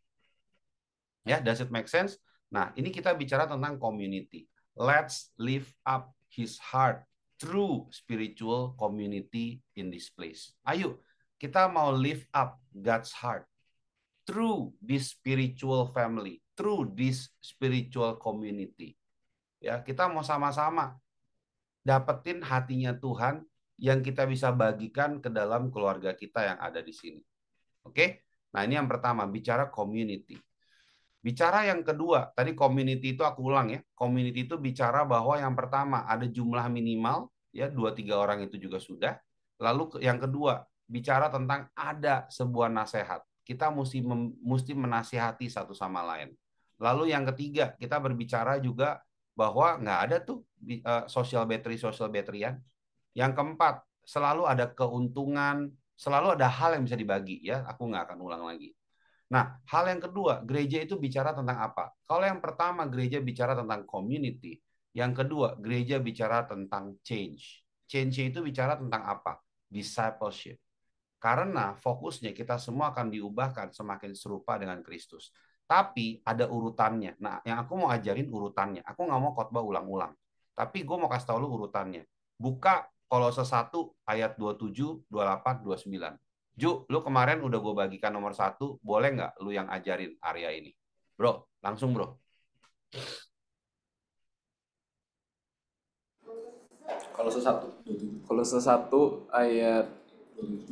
Ya, does it make sense? Nah, ini kita bicara tentang community. Let's lift up his heart through spiritual community in this place. Ayo, kita mau lift up God's heart through this spiritual family, through this spiritual community. Ya, kita mau sama-sama dapetin hatinya Tuhan yang kita bisa bagikan ke dalam keluarga kita yang ada di sini. Oke? Nah, ini yang pertama, bicara community. Bicara yang kedua, tadi community itu aku ulang ya. Community itu bicara bahwa yang pertama ada jumlah minimal, ya 2-3 orang itu juga sudah. Lalu yang kedua, bicara tentang ada sebuah nasihat. Kita mesti menasihati satu sama lain. Lalu yang ketiga, kita berbicara juga bahwa nggak ada tuh social battery-an. Yang keempat, selalu ada keuntungan, selalu ada hal yang bisa dibagi ya. Aku nggak akan ulang lagi. Nah, hal yang kedua, gereja itu bicara tentang apa? Kalau yang pertama, gereja bicara tentang community. Yang kedua, gereja bicara tentang change. Change itu bicara tentang apa? Discipleship. Karena fokusnya kita semua akan diubahkan semakin serupa dengan Kristus. Tapi ada urutannya. Nah, yang aku mau ajarin urutannya. Aku nggak mau khotbah ulang-ulang. Tapi gue mau kasih tahu lu urutannya. Buka Kolose 1 ayat 27, 28, 29. Ju, lu kemarin udah gue bagikan nomor 1, boleh nggak lu yang ajarin area ini? Bro, langsung bro. Kolose 1 ayat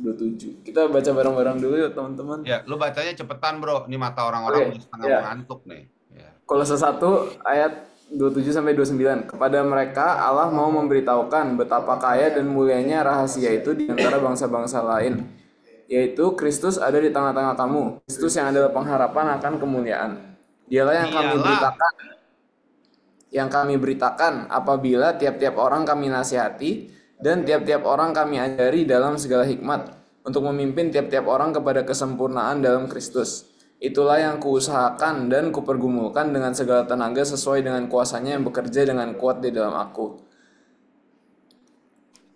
27. Kita baca bareng-bareng dulu ya teman-teman. Ya, lu bacanya cepetan bro. Ini mata orang-orang udah setengah mengantuk nih. Ya. Kolose 1 ayat 27 sampai 29. Kepada mereka Allah mau memberitahukan betapa kaya dan mulianya rahasia itu di antara bangsa-bangsa lain, yaitu Kristus ada di tengah-tengah kamu. Kristus yang adalah pengharapan akan kemuliaan. Dialah yang kami beritakan apabila tiap-tiap orang kami nasihati dan tiap-tiap orang kami ajari dalam segala hikmat untuk memimpin tiap-tiap orang kepada kesempurnaan dalam Kristus. Itulah yang kuusahakan dan kupergumulkan dengan segala tenaga sesuai dengan kuasanya yang bekerja dengan kuat di dalam aku.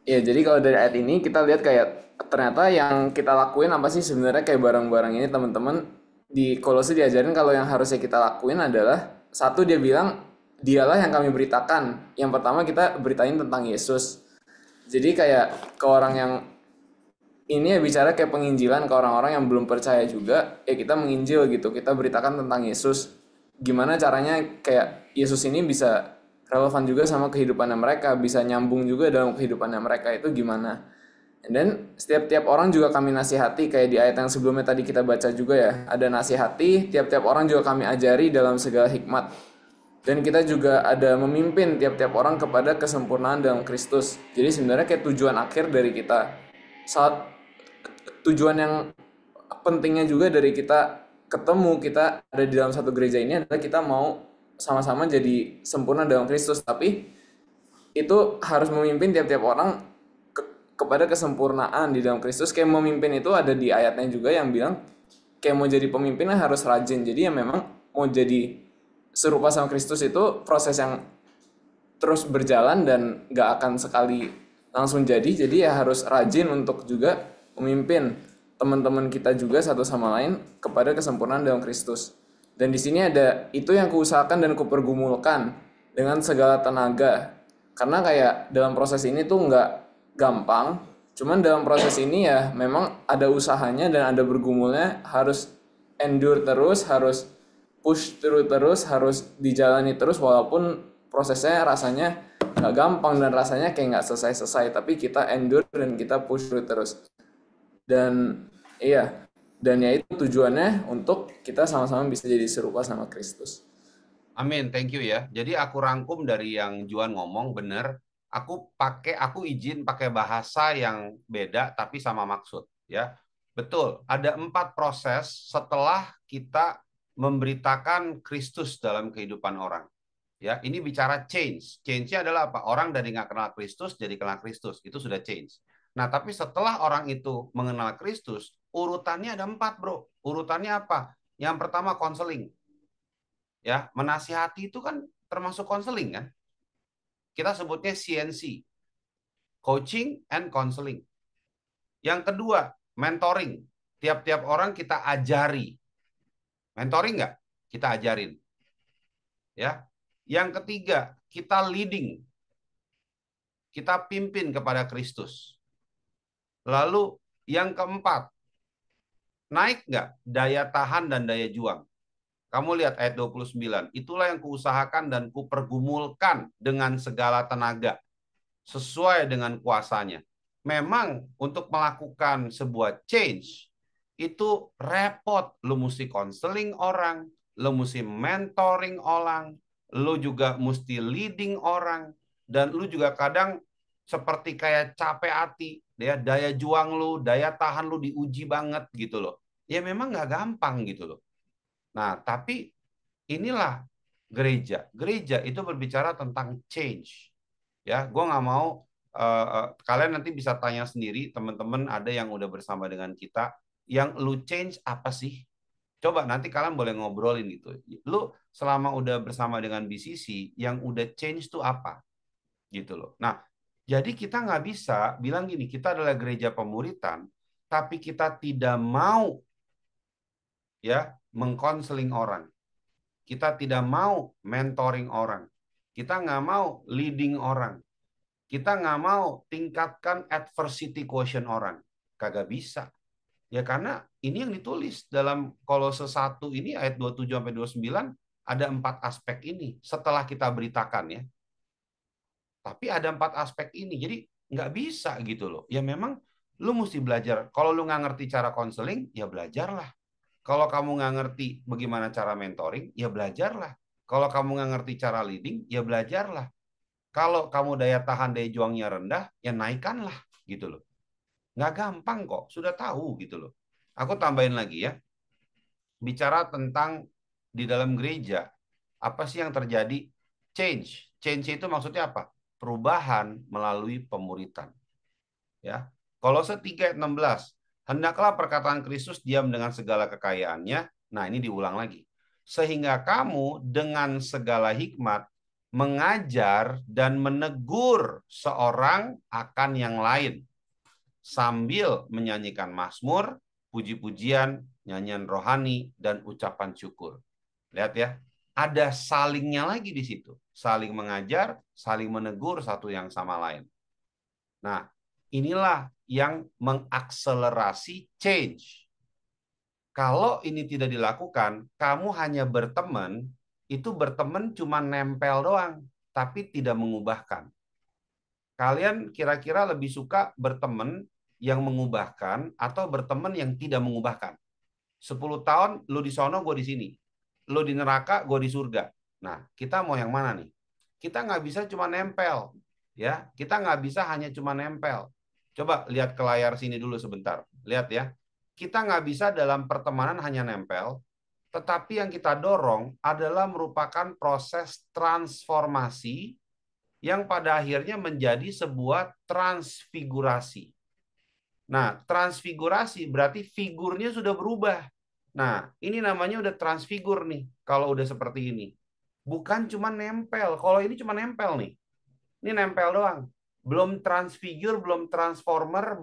Ya, jadi kalau dari ayat ini kita lihat kayak ternyata yang kita lakuin apa sih sebenarnya kayak barang-barang ini teman-teman. Di Kolose diajarin kalau yang harusnya kita lakuin adalah satu, dia bilang dialah yang kami beritakan. Yang pertama kita beritain tentang Yesus. Jadi kayak ke orang yang ini ya bicara kayak penginjilan ke orang-orang yang belum percaya juga, ya kita menginjil gitu, kita beritakan tentang Yesus. Gimana caranya kayak Yesus ini bisa relevan juga sama kehidupannya mereka, bisa nyambung juga dalam kehidupannya mereka itu gimana. And then setiap orang juga kami nasihati, kayak di ayat yang sebelumnya tadi kita baca juga ya, ada nasihati, tiap-tiap orang juga kami ajari dalam segala hikmat. Dan kita juga ada memimpin tiap-tiap orang kepada kesempurnaan dalam Kristus. Jadi sebenarnya kayak tujuan akhir dari kita. Tujuan yang pentingnya juga dari kita ketemu, kita ada di dalam satu gereja ini adalah kita mau sama-sama jadi sempurna dalam Kristus. Tapi itu harus memimpin tiap-tiap orang kepada kesempurnaan di dalam Kristus. Kayak memimpin itu ada di ayatnya juga yang bilang kayak mau jadi pemimpinnya harus rajin. Jadi ya memang mau jadi serupa sama Kristus itu proses yang terus berjalan dan gak akan sekali langsung jadi ya harus rajin untuk juga memimpin teman-teman kita juga satu sama lain kepada kesempurnaan dalam Kristus. Dan di sini ada itu yang kuusahakan dan kupergumulkan dengan segala tenaga. Karena kayak dalam proses ini tuh nggak gampang, Cuman dalam proses ini ya memang ada usahanya dan ada bergumulnya, harus endure terus, harus push through terus, harus dijalani terus walaupun prosesnya rasanya nggak gampang dan rasanya kayak nggak selesai-selesai, tapi kita endure dan kita push through terus. Dan iya, dan ya itu tujuannya untuk kita sama-sama bisa jadi serupa sama Kristus. Amin, thank you ya. Jadi aku rangkum dari yang Juan ngomong bener. Aku izin pakai bahasa yang beda tapi sama maksud ya. Betul, ada 4 proses setelah kita memberitakan Kristus dalam kehidupan orang. Ya, ini bicara change. Change-nya adalah apa? Orang dari nggak kenal Kristus jadi kenal Kristus. Itu sudah change. Nah, tapi setelah orang itu mengenal Kristus, urutannya ada 4, bro. Urutannya apa? Yang pertama konseling. Ya, menasihati itu kan termasuk konseling kan? Kita sebutnya CNC, coaching and counseling. Yang kedua, mentoring. Tiap-tiap orang kita ajari. Mentoring nggak? Kita ajarin. Ya. Yang ketiga, kita leading. Kita pimpin kepada Kristus. Lalu yang keempat, naik nggak daya tahan dan daya juang? Kamu lihat ayat 29. Itulah yang kuusahakan dan kupergumulkan dengan segala tenaga, sesuai dengan kuasanya. Memang untuk melakukan sebuah change, itu repot. Lu mesti counseling orang, lu mesti mentoring orang, lu juga mesti leading orang, dan lu juga kadang seperti kayak capek hati, ya, daya juang lu, daya tahan lu diuji banget gitu loh. Ya memang nggak gampang gitu loh. Nah, tapi inilah gereja. Gereja itu berbicara tentang change. Ya, gue nggak mau kalian nanti bisa tanya sendiri, teman-teman ada yang udah bersama dengan kita, yang lu change apa sih? Coba nanti kalian boleh ngobrolin gitu. Lu selama udah bersama dengan BCC, yang udah change tuh apa? Gitu loh. Nah, jadi kita nggak bisa bilang gini, kita adalah gereja pemuritan, tapi kita tidak mau ya mengkonseling orang. Kita tidak mau mentoring orang. Kita nggak mau leading orang. Kita nggak mau tingkatkan adversity quotient orang. Kagak bisa. Ya karena ini yang ditulis dalam Kolose 1 ini ayat 27-29 ada 4 aspek ini setelah kita beritakan ya. Tapi ada 4 aspek ini. Jadi nggak bisa gitu loh. Ya memang lu mesti belajar. Kalau lu nggak ngerti cara konseling, ya belajarlah. Kalau kamu nggak ngerti bagaimana cara mentoring, ya belajarlah. Kalau kamu nggak ngerti cara leading, ya belajarlah. Kalau kamu daya tahan, daya juangnya rendah, ya naikkanlah gitu loh. Nggak gampang kok, sudah tahu gitu loh. Aku tambahin lagi ya. Bicara tentang di dalam gereja, apa sih yang terjadi? Change. Change itu maksudnya apa? Perubahan melalui pemuritan. Ya. Kolose 3 ayat 16. Hendaklah perkataan Kristus diam dengan segala kekayaannya. Nah, ini diulang lagi. Sehingga kamu dengan segala hikmat mengajar dan menegur seorang akan yang lain sambil menyanyikan mazmur, puji-pujian, nyanyian rohani, dan ucapan syukur. Lihat ya, ada salingnya lagi di situ. Saling mengajar, saling menegur satu yang sama lain. Nah, inilah yang mengakselerasi change. Kalau ini tidak dilakukan, kamu hanya berteman, itu berteman cuma nempel doang, tapi tidak mengubahkan. Kalian kira-kira lebih suka berteman yang mengubahkan atau berteman yang tidak mengubahkan? 10 tahun lu di sono, gue di sini. Lu di neraka, gue di surga. Nah, kita mau yang mana nih? Kita nggak bisa cuma nempel. Ya, kita nggak bisa hanya cuma nempel. Coba lihat ke layar sini dulu sebentar. Lihat ya. Kita nggak bisa dalam pertemanan hanya nempel, tetapi yang kita dorong adalah merupakan proses transformasi yang pada akhirnya menjadi sebuah transfigurasi. Nah, transfigurasi berarti figurnya sudah berubah. Nah, ini namanya udah transfigur nih, kalau udah seperti ini. Bukan cuma nempel. Kalau ini cuma nempel nih. Ini nempel doang. Belum transfigur, belum transformer,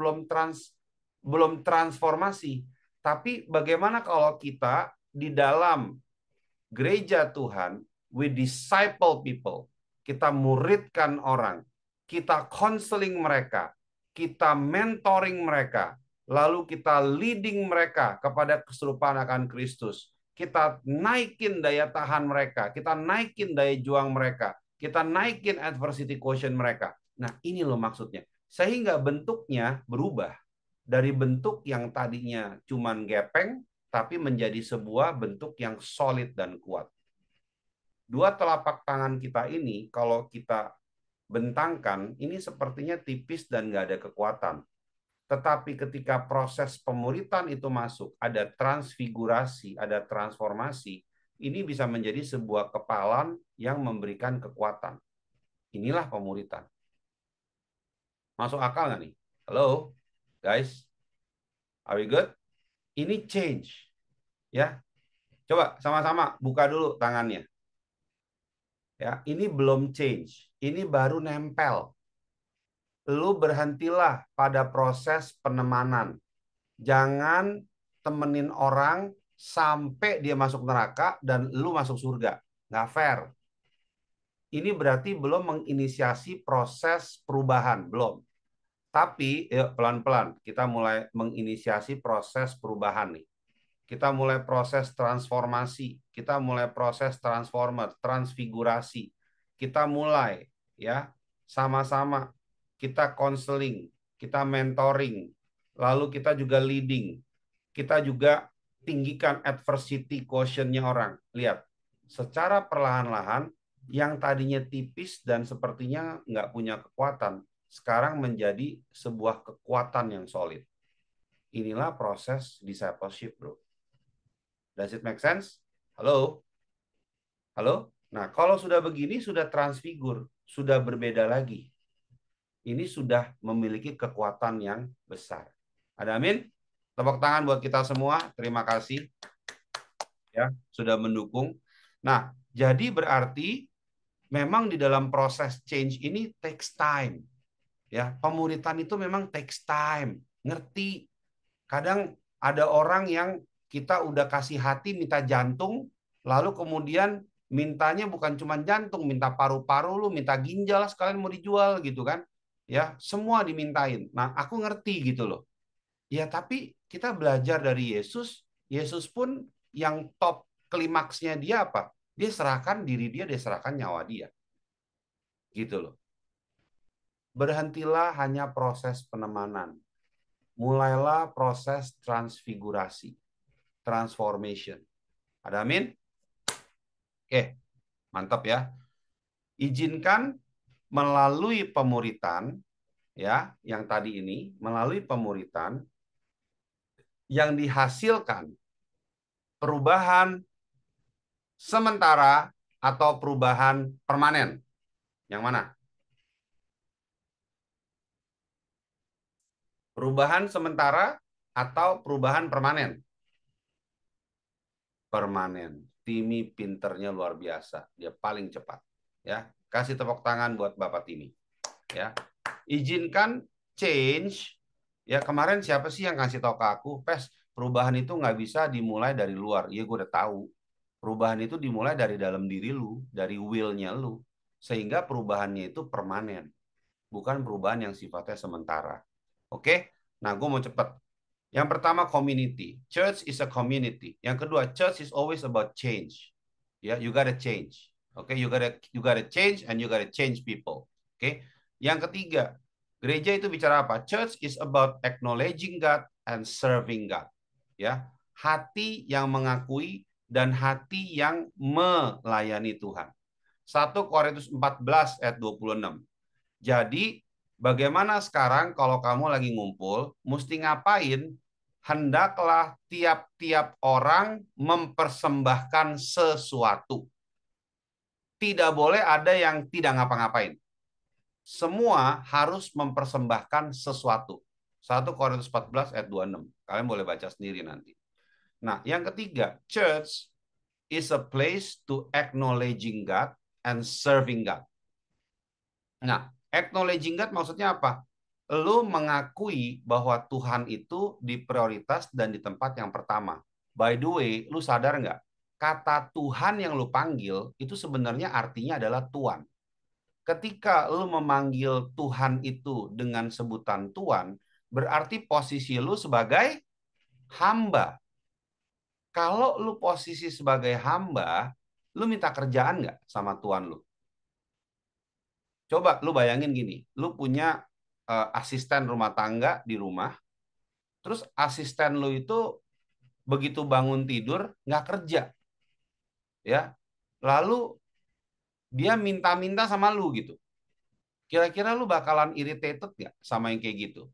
belum transformasi. Tapi bagaimana kalau kita di dalam gereja Tuhan, we disciple people. Kita muridkan orang. Kita counseling mereka. kita mentoring mereka, lalu kita leading mereka kepada keserupaan akan Kristus. Kita naikin daya tahan mereka, kita naikin daya juang mereka, kita naikin adversity quotient mereka. Nah, ini loh maksudnya. Sehingga bentuknya berubah dari bentuk yang tadinya cuman gepeng, tapi menjadi sebuah bentuk yang solid dan kuat. Dua telapak tangan kita ini, kalau kita bentangkan, ini sepertinya tipis dan nggak ada kekuatan. Tetapi ketika proses pemuritan itu masuk, ada transfigurasi, ada transformasi, ini bisa menjadi sebuah kepalan yang memberikan kekuatan. Inilah pemuritan. Masuk akal nggak nih? Halo, guys? Are we good? Ini change. Ya, coba sama-sama buka dulu tangannya. Ya, ini belum change. Ini baru nempel. Lu berhentilah pada proses penemanan. Jangan temenin orang sampai dia masuk neraka dan lu masuk surga. Nggak fair. Ini berarti belum menginisiasi proses perubahan. Belum. Tapi yuk, pelan-pelan kita mulai menginisiasi proses perubahan nih. Kita mulai proses transformasi. Kita mulai proses transformer, transfigurasi. Kita mulai ya sama-sama. Kita counseling, kita mentoring, lalu kita juga leading. Kita juga tinggikan adversity quotient-nya orang. Lihat, secara perlahan-lahan, yang tadinya tipis dan sepertinya nggak punya kekuatan, sekarang menjadi sebuah kekuatan yang solid. Inilah proses discipleship, bro. Does it make sense? Halo? Halo? Nah, kalau sudah begini, sudah transfigur, sudah berbeda lagi. Ini sudah memiliki kekuatan yang besar. Ada amin? Tepuk tangan buat kita semua. Terima kasih ya sudah mendukung. Nah, jadi berarti memang di dalam proses change ini takes time. Ya, pemuritan itu memang takes time. Ngerti? Kadang ada orang yang kita udah kasih hati minta jantung, lalu kemudian mintanya bukan cuma jantung, minta paru-paru lu, minta ginjal sekalian mau dijual gitu kan. Ya, semua dimintain. Nah, aku ngerti gitu loh. Ya, tapi kita belajar dari Yesus. Yesus pun yang top klimaksnya dia apa? Dia serahkan diri dia serahkan nyawa dia. Gitu loh. Berhentilah hanya proses penemanan. Mulailah proses transfigurasi. Transformation. Ada amin? Oke, mantap ya. Izinkan melalui pemuritan, ya, yang tadi ini, melalui pemuritan, yang dihasilkan perubahan sementara atau perubahan permanen. Yang mana? Perubahan sementara atau perubahan permanen? Permanen. Timi pinternya luar biasa. Dia paling cepat. Ya, kasih tepuk tangan buat Bapak Timi. Ya, izinkan change. Ya, kemarin siapa sih yang kasih tahu ke aku, Pes, perubahan itu nggak bisa dimulai dari luar. Iya, gue udah tahu. Perubahan itu dimulai dari dalam diri lu, dari will-nya lu. Sehingga perubahannya itu permanen. Bukan perubahan yang sifatnya sementara. Oke? Nah, gue mau cepat. Yang pertama, community. Church is a community. Yang kedua, church is always about change. Ya, you gotta change. Oke, you gotta change and you gotta change people. Oke? Yang ketiga, gereja itu bicara apa? Church is about acknowledging God and serving God. Ya, hati yang mengakui dan hati yang melayani Tuhan. 1 Korintus 14 ayat 26. Jadi, bagaimana sekarang kalau kamu lagi ngumpul, mesti ngapain? Hendaklah tiap-tiap orang mempersembahkan sesuatu. Tidak boleh ada yang tidak ngapa-ngapain. Semua harus mempersembahkan sesuatu. 1 Korintus 14 ayat 26. Kalian boleh baca sendiri nanti. Nah, yang ketiga, church is a place to acknowledging God and serving God. Nah, acknowledging God maksudnya apa? Lu mengakui bahwa Tuhan itu di prioritas dan di tempat yang pertama. By the way, lu sadar nggak? Kata Tuhan yang lu panggil itu sebenarnya artinya adalah Tuan. ketika lu memanggil Tuhan itu dengan sebutan Tuhan, berarti posisi lu sebagai hamba. Kalau lu posisi sebagai hamba, lu minta kerjaan nggak sama Tuhan lu? Coba lu bayangin gini, lu punya asisten rumah tangga di rumah, terus asisten lu itu begitu bangun tidur nggak kerja, ya, lalu dia minta-minta sama lu gitu. Kira-kira lu bakalan irritated nggak sama yang kayak gitu?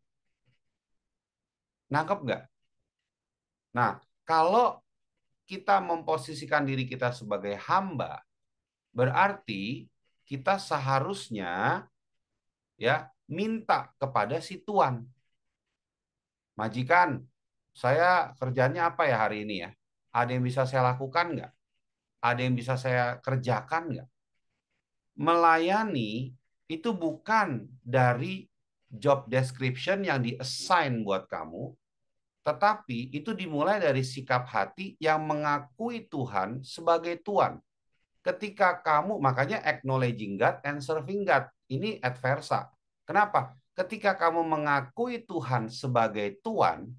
Nangkep nggak? Nah, kalau kita memposisikan diri kita sebagai hamba, berarti kita seharusnya ya minta kepada si tuan. Majikan, saya kerjanya apa ya hari ini ya? Ada yang bisa saya lakukan nggak? Ada yang bisa saya kerjakan nggak? Melayani itu bukan dari job description yang di-assign buat kamu, tetapi itu dimulai dari sikap hati yang mengakui Tuhan sebagai Tuhan. Ketika kamu, makanya acknowledging God and serving God, ini adversa. Kenapa? Ketika kamu mengakui Tuhan sebagai Tuhan,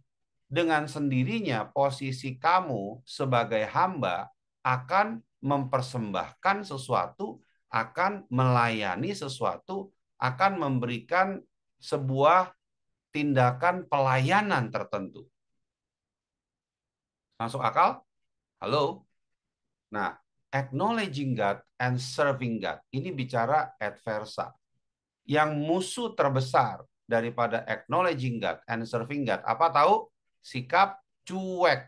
dengan sendirinya posisi kamu sebagai hamba akan mempersembahkan sesuatu, akan melayani sesuatu, akan memberikan sebuah tindakan pelayanan tertentu. Masuk akal? Halo? Nah, acknowledging God and serving God, ini bicara adversa. Yang musuh terbesar daripada acknowledging God and serving God, apa tahu? Sikap cuek.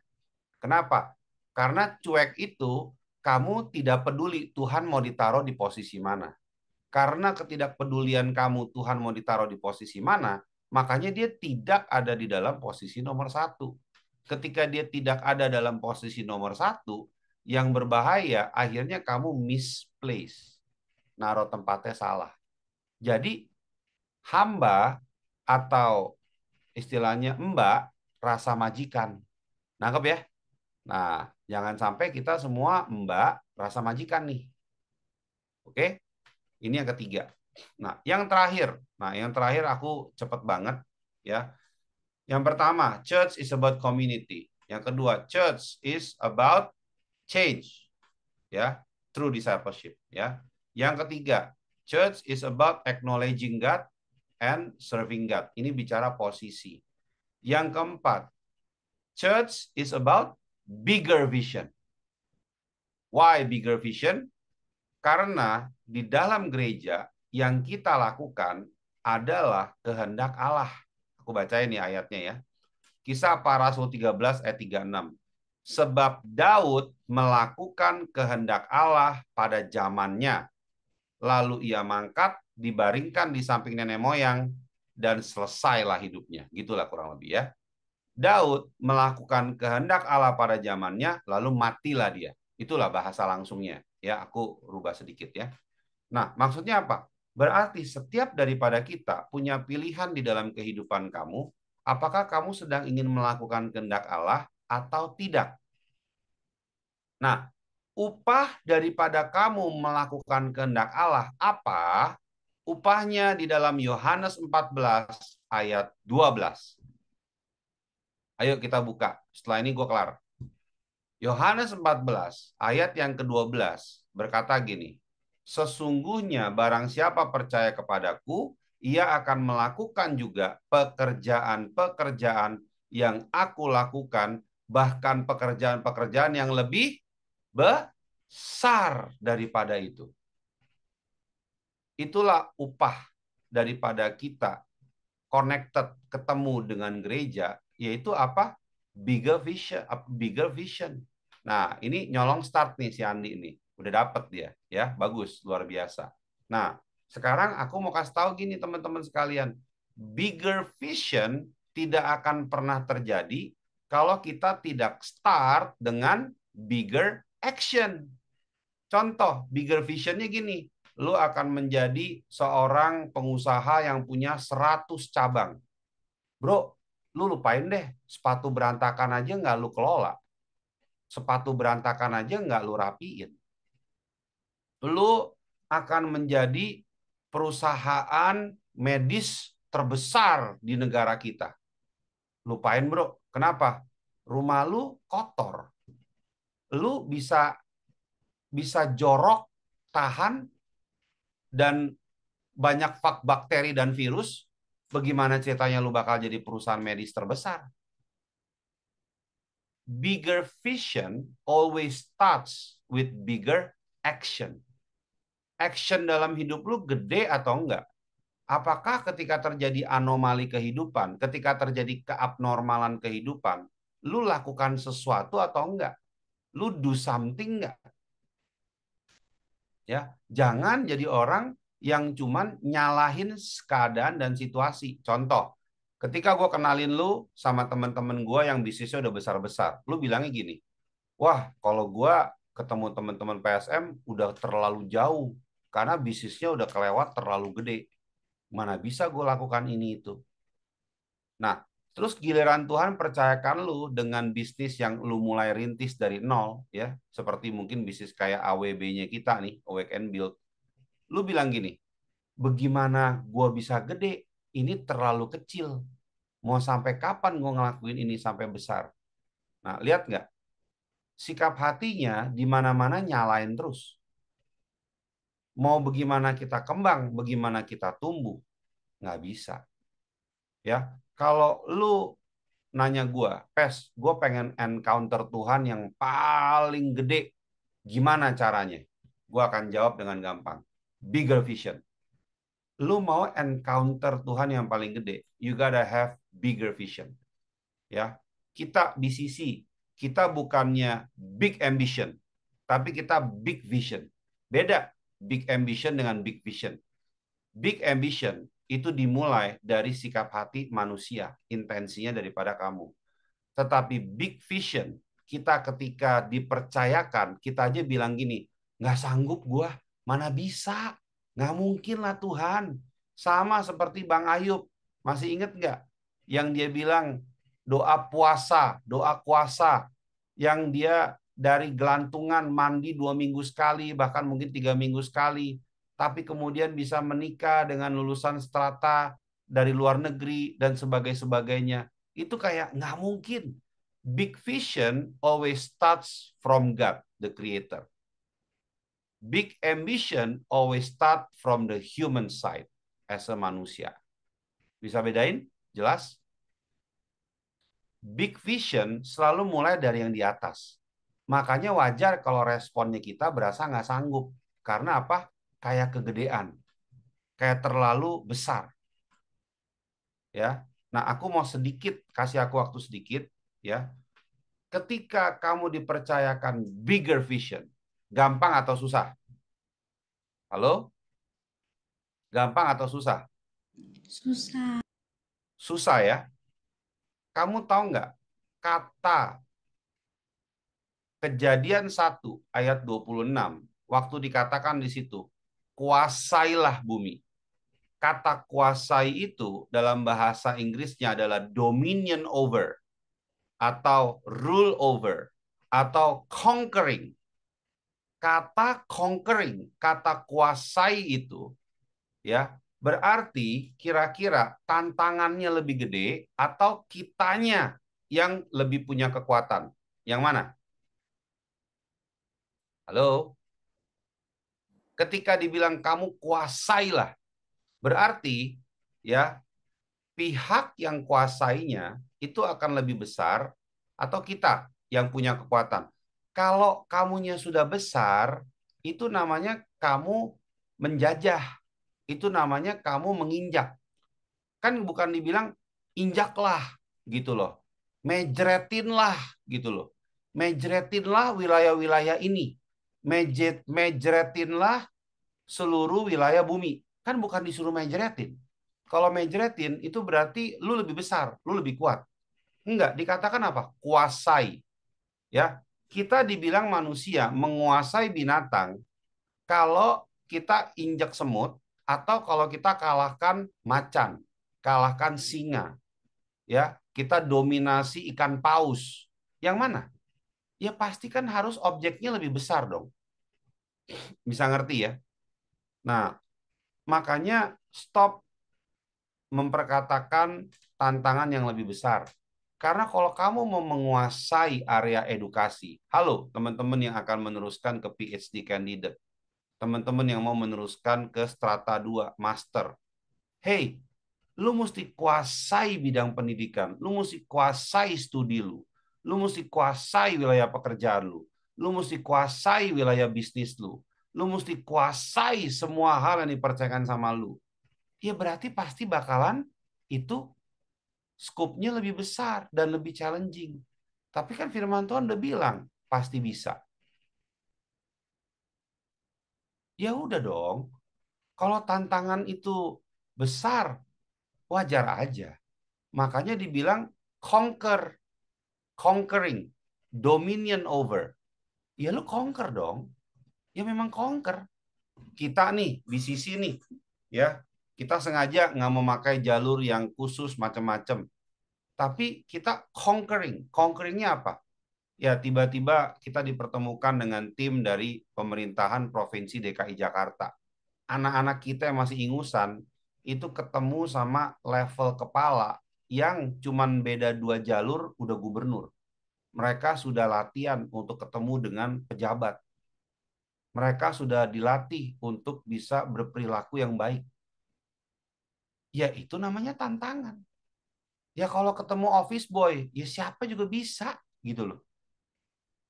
Kenapa? Karena cuek itu kamu tidak peduli Tuhan mau ditaruh di posisi mana. Karena ketidakpedulian kamu Tuhan mau ditaruh di posisi mana, makanya dia tidak ada di dalam posisi nomor 1. Ketika dia tidak ada dalam posisi nomor 1, yang berbahaya akhirnya kamu misplace. Naruh tempatnya salah. Jadi hamba atau istilahnya mbak rasa majikan. Nangkep ya? Nah, jangan sampai kita semua mbak rasa majikan nih. Oke? Ini yang ketiga. Nah, yang terakhir. Nah, yang terakhir aku cepet banget ya. Yang pertama, church is about community. Yang kedua, church is about change. Ya, through discipleship ya. Yang ketiga, church is about acknowledging God and serving God. Ini bicara posisi. Yang keempat, church is about bigger vision. Why bigger vision? Karena di dalam gereja yang kita lakukan adalah kehendak Allah. Aku bacain nih ayatnya ya. Kisah Para Rasul 13 ayat 36. Sebab Daud melakukan kehendak Allah pada zamannya. Lalu ia mangkat, dibaringkan di samping nenek moyang, dan selesailah hidupnya. Gitulah kurang lebih ya. Daud melakukan kehendak Allah pada zamannya, lalu matilah dia. Itulah bahasa langsungnya. Ya, aku rubah sedikit ya. Nah, maksudnya apa? Berarti setiap daripada kita punya pilihan di dalam kehidupan kamu, apakah kamu sedang ingin melakukan kehendak Allah atau tidak? Nah, upah daripada kamu melakukan kehendak Allah apa? Upahnya di dalam Yohanes 14 ayat 12. Ayo kita buka. Setelah ini gue kelar. Yohanes 14 ayat yang ke-12 berkata gini. Sesungguhnya barang siapa percaya kepadaku, ia akan melakukan juga pekerjaan-pekerjaan yang aku lakukan, bahkan pekerjaan-pekerjaan yang lebih besar daripada itu. Itulah upah daripada kita connected, ketemu dengan gereja, yaitu apa? Bigger vision, bigger vision. Nah, ini nyolong start nih si Andi ini. Udah dapet dia, ya. Bagus, luar biasa. Nah, sekarang aku mau kasih tahu gini teman-teman sekalian. Bigger vision tidak akan pernah terjadi kalau kita tidak start dengan bigger action. Contoh, bigger visionnya gini. Lu akan menjadi seorang pengusaha yang punya 100 cabang. Bro, lu lupain deh, sepatu berantakan aja nggak lu kelola. Sepatu berantakan aja nggak lu rapiin. Lu akan menjadi perusahaan medis terbesar di negara kita. Lupain bro, kenapa? Rumah lu kotor. Lu bisa jorok, tahan, dan banyak bakteri dan virus. Bagaimana ceritanya lu bakal jadi perusahaan medis terbesar? Bigger vision always starts with bigger action. Action dalam hidup lu gede atau enggak? Apakah ketika terjadi anomali kehidupan, ketika terjadi keabnormalan kehidupan, lu lakukan sesuatu atau enggak? Lu do something enggak? Ya, jangan jadi orang yang cuman nyalahin keadaan dan situasi. Contoh, ketika gue kenalin lu sama teman-teman gue yang bisnisnya udah besar-besar, lu bilangnya gini, wah kalau gue ketemu teman-teman PSM udah terlalu jauh, karena bisnisnya udah kelewat terlalu gede. Mana bisa gue lakukan ini itu. Nah, terus giliran Tuhan percayakan lu dengan bisnis yang lu mulai rintis dari nol, ya, seperti mungkin bisnis kayak AWB-nya kita nih, Awake and Build. Lu bilang gini, bagaimana gue bisa gede? Ini terlalu kecil. Mau sampai kapan gue ngelakuin ini sampai besar? Nah, lihat nggak? Sikap hatinya di mana-mana nyalain terus. Mau bagaimana kita kembang, bagaimana kita tumbuh, nggak bisa. Ya, kalau lu nanya gue, Pes, gue pengen encounter Tuhan yang paling gede, gimana caranya? Gue akan jawab dengan gampang. Bigger vision. Lu mau encounter Tuhan yang paling gede, you gotta have bigger vision. Ya, kita BCC, kita bukannya big ambition, tapi kita big vision. Beda big ambition dengan big vision. Big ambition itu dimulai dari sikap hati manusia, intensinya daripada kamu. Tetapi big vision, kita ketika dipercayakan, kita aja bilang gini, nggak sanggup gua, mana bisa, nggak mungkin lah Tuhan. Sama seperti Bang Ayub, masih inget nggak? Yang dia bilang doa puasa, doa kuasa, yang dia dari gelantungan mandi 2 minggu sekali, bahkan mungkin 3 minggu sekali, tapi kemudian bisa menikah dengan lulusan strata dari luar negeri dan sebagainya. Itu kayak nggak mungkin. Big vision always starts from God, the creator. Big ambition always start from the human side as a manusia. Bisa bedain? Jelas? Big vision selalu mulai dari yang di atas. Makanya wajar kalau responnya kita berasa nggak sanggup. Karena apa? Kayak kegedean. Kayak terlalu besar. Ya. Nah, aku mau sedikit, kasih aku waktu sedikit. Ya. Ketika kamu dipercayakan bigger vision, gampang atau susah? Halo? Gampang atau susah? Susah. Susah ya? Kamu tahu nggak? Kata Kejadian 1 ayat 26, waktu dikatakan di situ, kuasailah bumi. Kata kuasai itu dalam bahasa Inggrisnya adalah dominion over, atau rule over, atau conquering. Kata conquering, kata kuasai itu, ya, berarti kira-kira tantangannya lebih gede atau kitanya yang lebih punya kekuatan. Yang mana? Halo? Ketika dibilang kamu kuasailah, berarti ya pihak yang kuasainya itu akan lebih besar atau kita yang punya kekuatan. Kalau kamunya sudah besar, itu namanya kamu menjajah. Itu namanya kamu menginjak. Kan bukan dibilang injaklah gitu loh. Mejretinlah gitu loh. Mejretinlah wilayah-wilayah ini. Mejretinlah seluruh wilayah bumi. Kan bukan disuruh mejretin. Kalau mejretin itu berarti lu lebih besar, lu lebih kuat. Enggak, dikatakan apa? Kuasai. Ya, kita dibilang manusia menguasai binatang kalau kita injak semut atau kalau kita kalahkan macan, kalahkan singa. Ya, kita dominasi ikan paus. Yang mana? Ya pasti kan harus objeknya lebih besar dong. Bisa ngerti ya? Nah, Makanya stop memperkatakan tantangan yang lebih besar. Karena kalau kamu mau menguasai area edukasi, halo teman-teman yang akan meneruskan ke PhD candidate, teman-teman yang mau meneruskan ke strata 2 master. Hey, lu mesti kuasai bidang pendidikan, lu mesti kuasai studi lu mesti kuasai wilayah pekerjaan lu mesti kuasai wilayah bisnis lu mesti kuasai semua hal yang dipercayakan sama lu. Ya berarti pasti bakalan itu skopnya lebih besar dan lebih challenging. Tapi kan firman Tuhan udah bilang, pasti bisa. Ya udah dong. Kalau tantangan itu besar, wajar aja. Makanya dibilang conquering, dominion over. Ya lu conquer dong. Ya memang conquer. Kita nih, di sisi nih, ya kita sengaja nggak memakai jalur yang khusus macam-macam. Tapi kita conquering. Conqueringnya apa? Ya tiba-tiba kita dipertemukan dengan tim dari pemerintahan Provinsi DKI Jakarta. Anak-anak kita yang masih ingusan itu ketemu sama level kepala yang cuman beda 2 jalur udah gubernur. Mereka sudah latihan untuk ketemu dengan pejabat. Mereka sudah dilatih untuk bisa berperilaku yang baik. Ya itu namanya tantangan. Ya kalau ketemu office boy, ya siapa juga bisa gitu loh.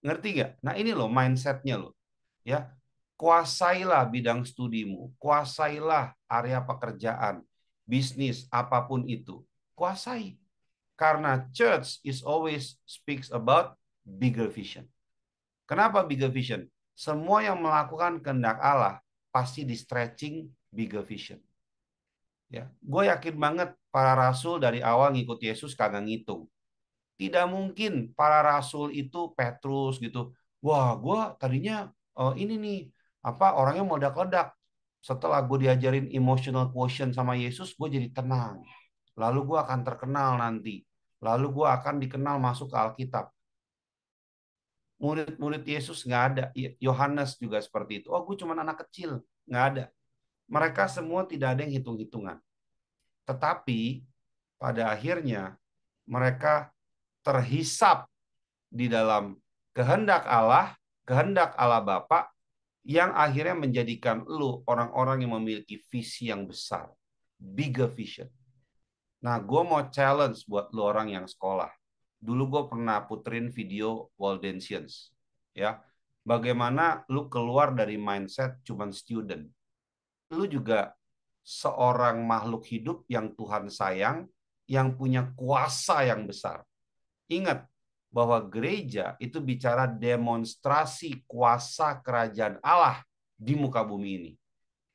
Ngerti nggak? Nah ini loh mindsetnya loh. Ya, kuasailah bidang studimu, kuasailah area pekerjaan, bisnis apapun itu, kuasai. Karena church is always speaks about bigger vision. Kenapa bigger vision? Semua yang melakukan kehendak Allah pasti di stretching bigger vision. Ya, gue yakin banget para rasul dari awal ngikut Yesus kagak ngitung. Tidak mungkin para rasul itu Petrus gitu. Wah, gue tadinya ini nih apa orangnya meledak-ledak. Setelah gue diajarin emotional quotient sama Yesus, gue jadi tenang. Lalu gue akan terkenal nanti. Lalu gue akan dikenal masuk ke Alkitab. Murid-murid Yesus nggak ada. Yohanes juga seperti itu. Oh, gue cuma anak kecil. Nggak ada. Mereka semua tidak ada yang hitung-hitungan. Tetapi pada akhirnya mereka terhisap di dalam kehendak Allah Bapa yang akhirnya menjadikan lu orang-orang yang memiliki visi yang besar, bigger vision. Nah, gue mau challenge buat lu orang yang sekolah. Dulu gue pernah puterin video Waldensians, ya. Bagaimana lu keluar dari mindset cuman student. Lu juga seorang makhluk hidup yang Tuhan sayang, yang punya kuasa yang besar. Ingat bahwa gereja itu bicara demonstrasi kuasa kerajaan Allah di muka bumi ini.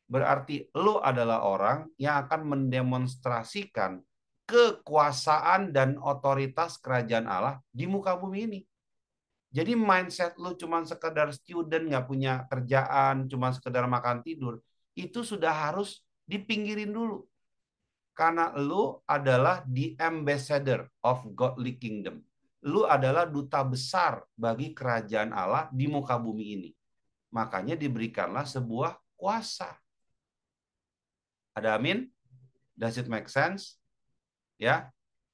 Berarti lo adalah orang yang akan mendemonstrasikan kekuasaan dan otoritas kerajaan Allah di muka bumi ini. Jadi mindset lo cuma sekedar student, nggak punya kerjaan, cuma sekedar makan tidur, itu sudah harus dipinggirin dulu. Karena lu adalah the ambassador of godly kingdom. Lu adalah duta besar bagi kerajaan Allah di muka bumi ini. Makanya diberikanlah sebuah kuasa. Ada amin? Does it make sense? Ya.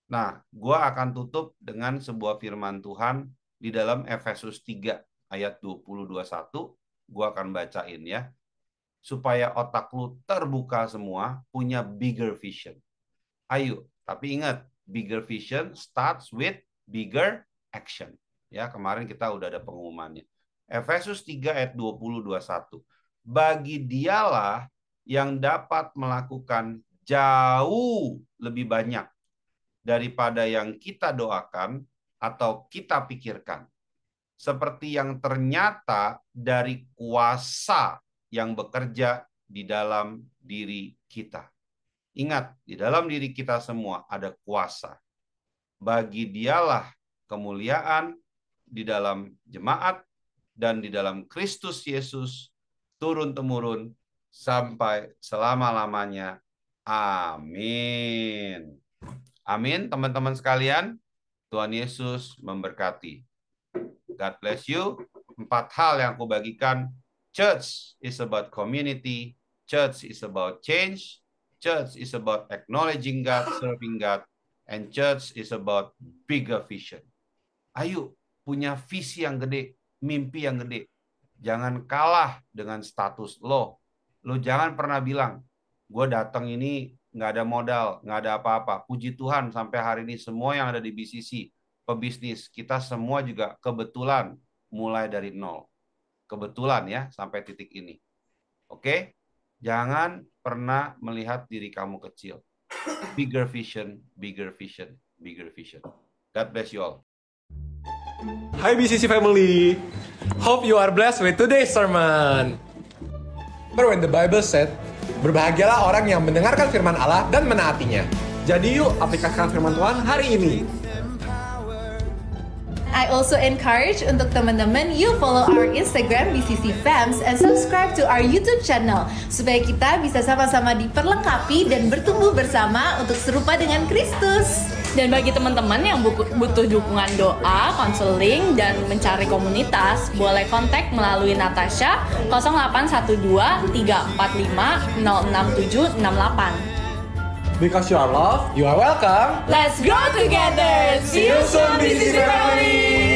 Nah, gua akan tutup dengan sebuah firman Tuhan di dalam Efesus 3 ayat 20-21. Gua akan bacain ya. Supaya otak lu terbuka semua, punya bigger vision. Ayo, tapi ingat, bigger vision starts with bigger action. Ya, kemarin kita udah ada pengumumannya. Efesus 3 ayat 20-21. Bagi dialah yang dapat melakukan jauh lebih banyak daripada yang kita doakan atau kita pikirkan. Seperti yang ternyata dari kuasa yang bekerja di dalam diri kita. Ingat, di dalam diri kita semua ada kuasa. Bagi dialah kemuliaan di dalam jemaat dan di dalam Kristus Yesus turun-temurun sampai selama-lamanya. Amin. Amin, teman-teman sekalian. Tuhan Yesus memberkati. God bless you. 4 hal yang aku bagikan. Church is about community. Church is about change. Church is about acknowledging God, serving God. And church is about bigger vision. Ayo, punya visi yang gede, mimpi yang gede. Jangan kalah dengan status lo. Lo jangan pernah bilang, gue datang ini nggak ada modal, nggak ada apa-apa. Puji Tuhan sampai hari ini semua yang ada di BCC, pebisnis, kita semua juga kebetulan mulai dari nol. Kebetulan ya sampai titik ini. Oke? Jangan pernah melihat diri kamu kecil. Bigger vision, bigger vision, bigger vision. God bless you all. Hi BCC family. Hope you are blessed with today's sermon. But when the Bible said, berbahagialah orang yang mendengarkan firman Allah dan menaatinya. Jadi yuk aplikasikan firman Tuhan hari ini. I also encourage untuk teman-teman you follow our Instagram BCC Fams and subscribe to our YouTube channel supaya kita bisa sama-sama diperlengkapi dan bertumbuh bersama untuk serupa dengan Kristus. Dan bagi teman-teman yang butuh dukungan doa, konseling, dan mencari komunitas, boleh kontak melalui Natasha 0812 345 06768. Because you are loved, you are welcome. Let's grow together! See you soon BCC family.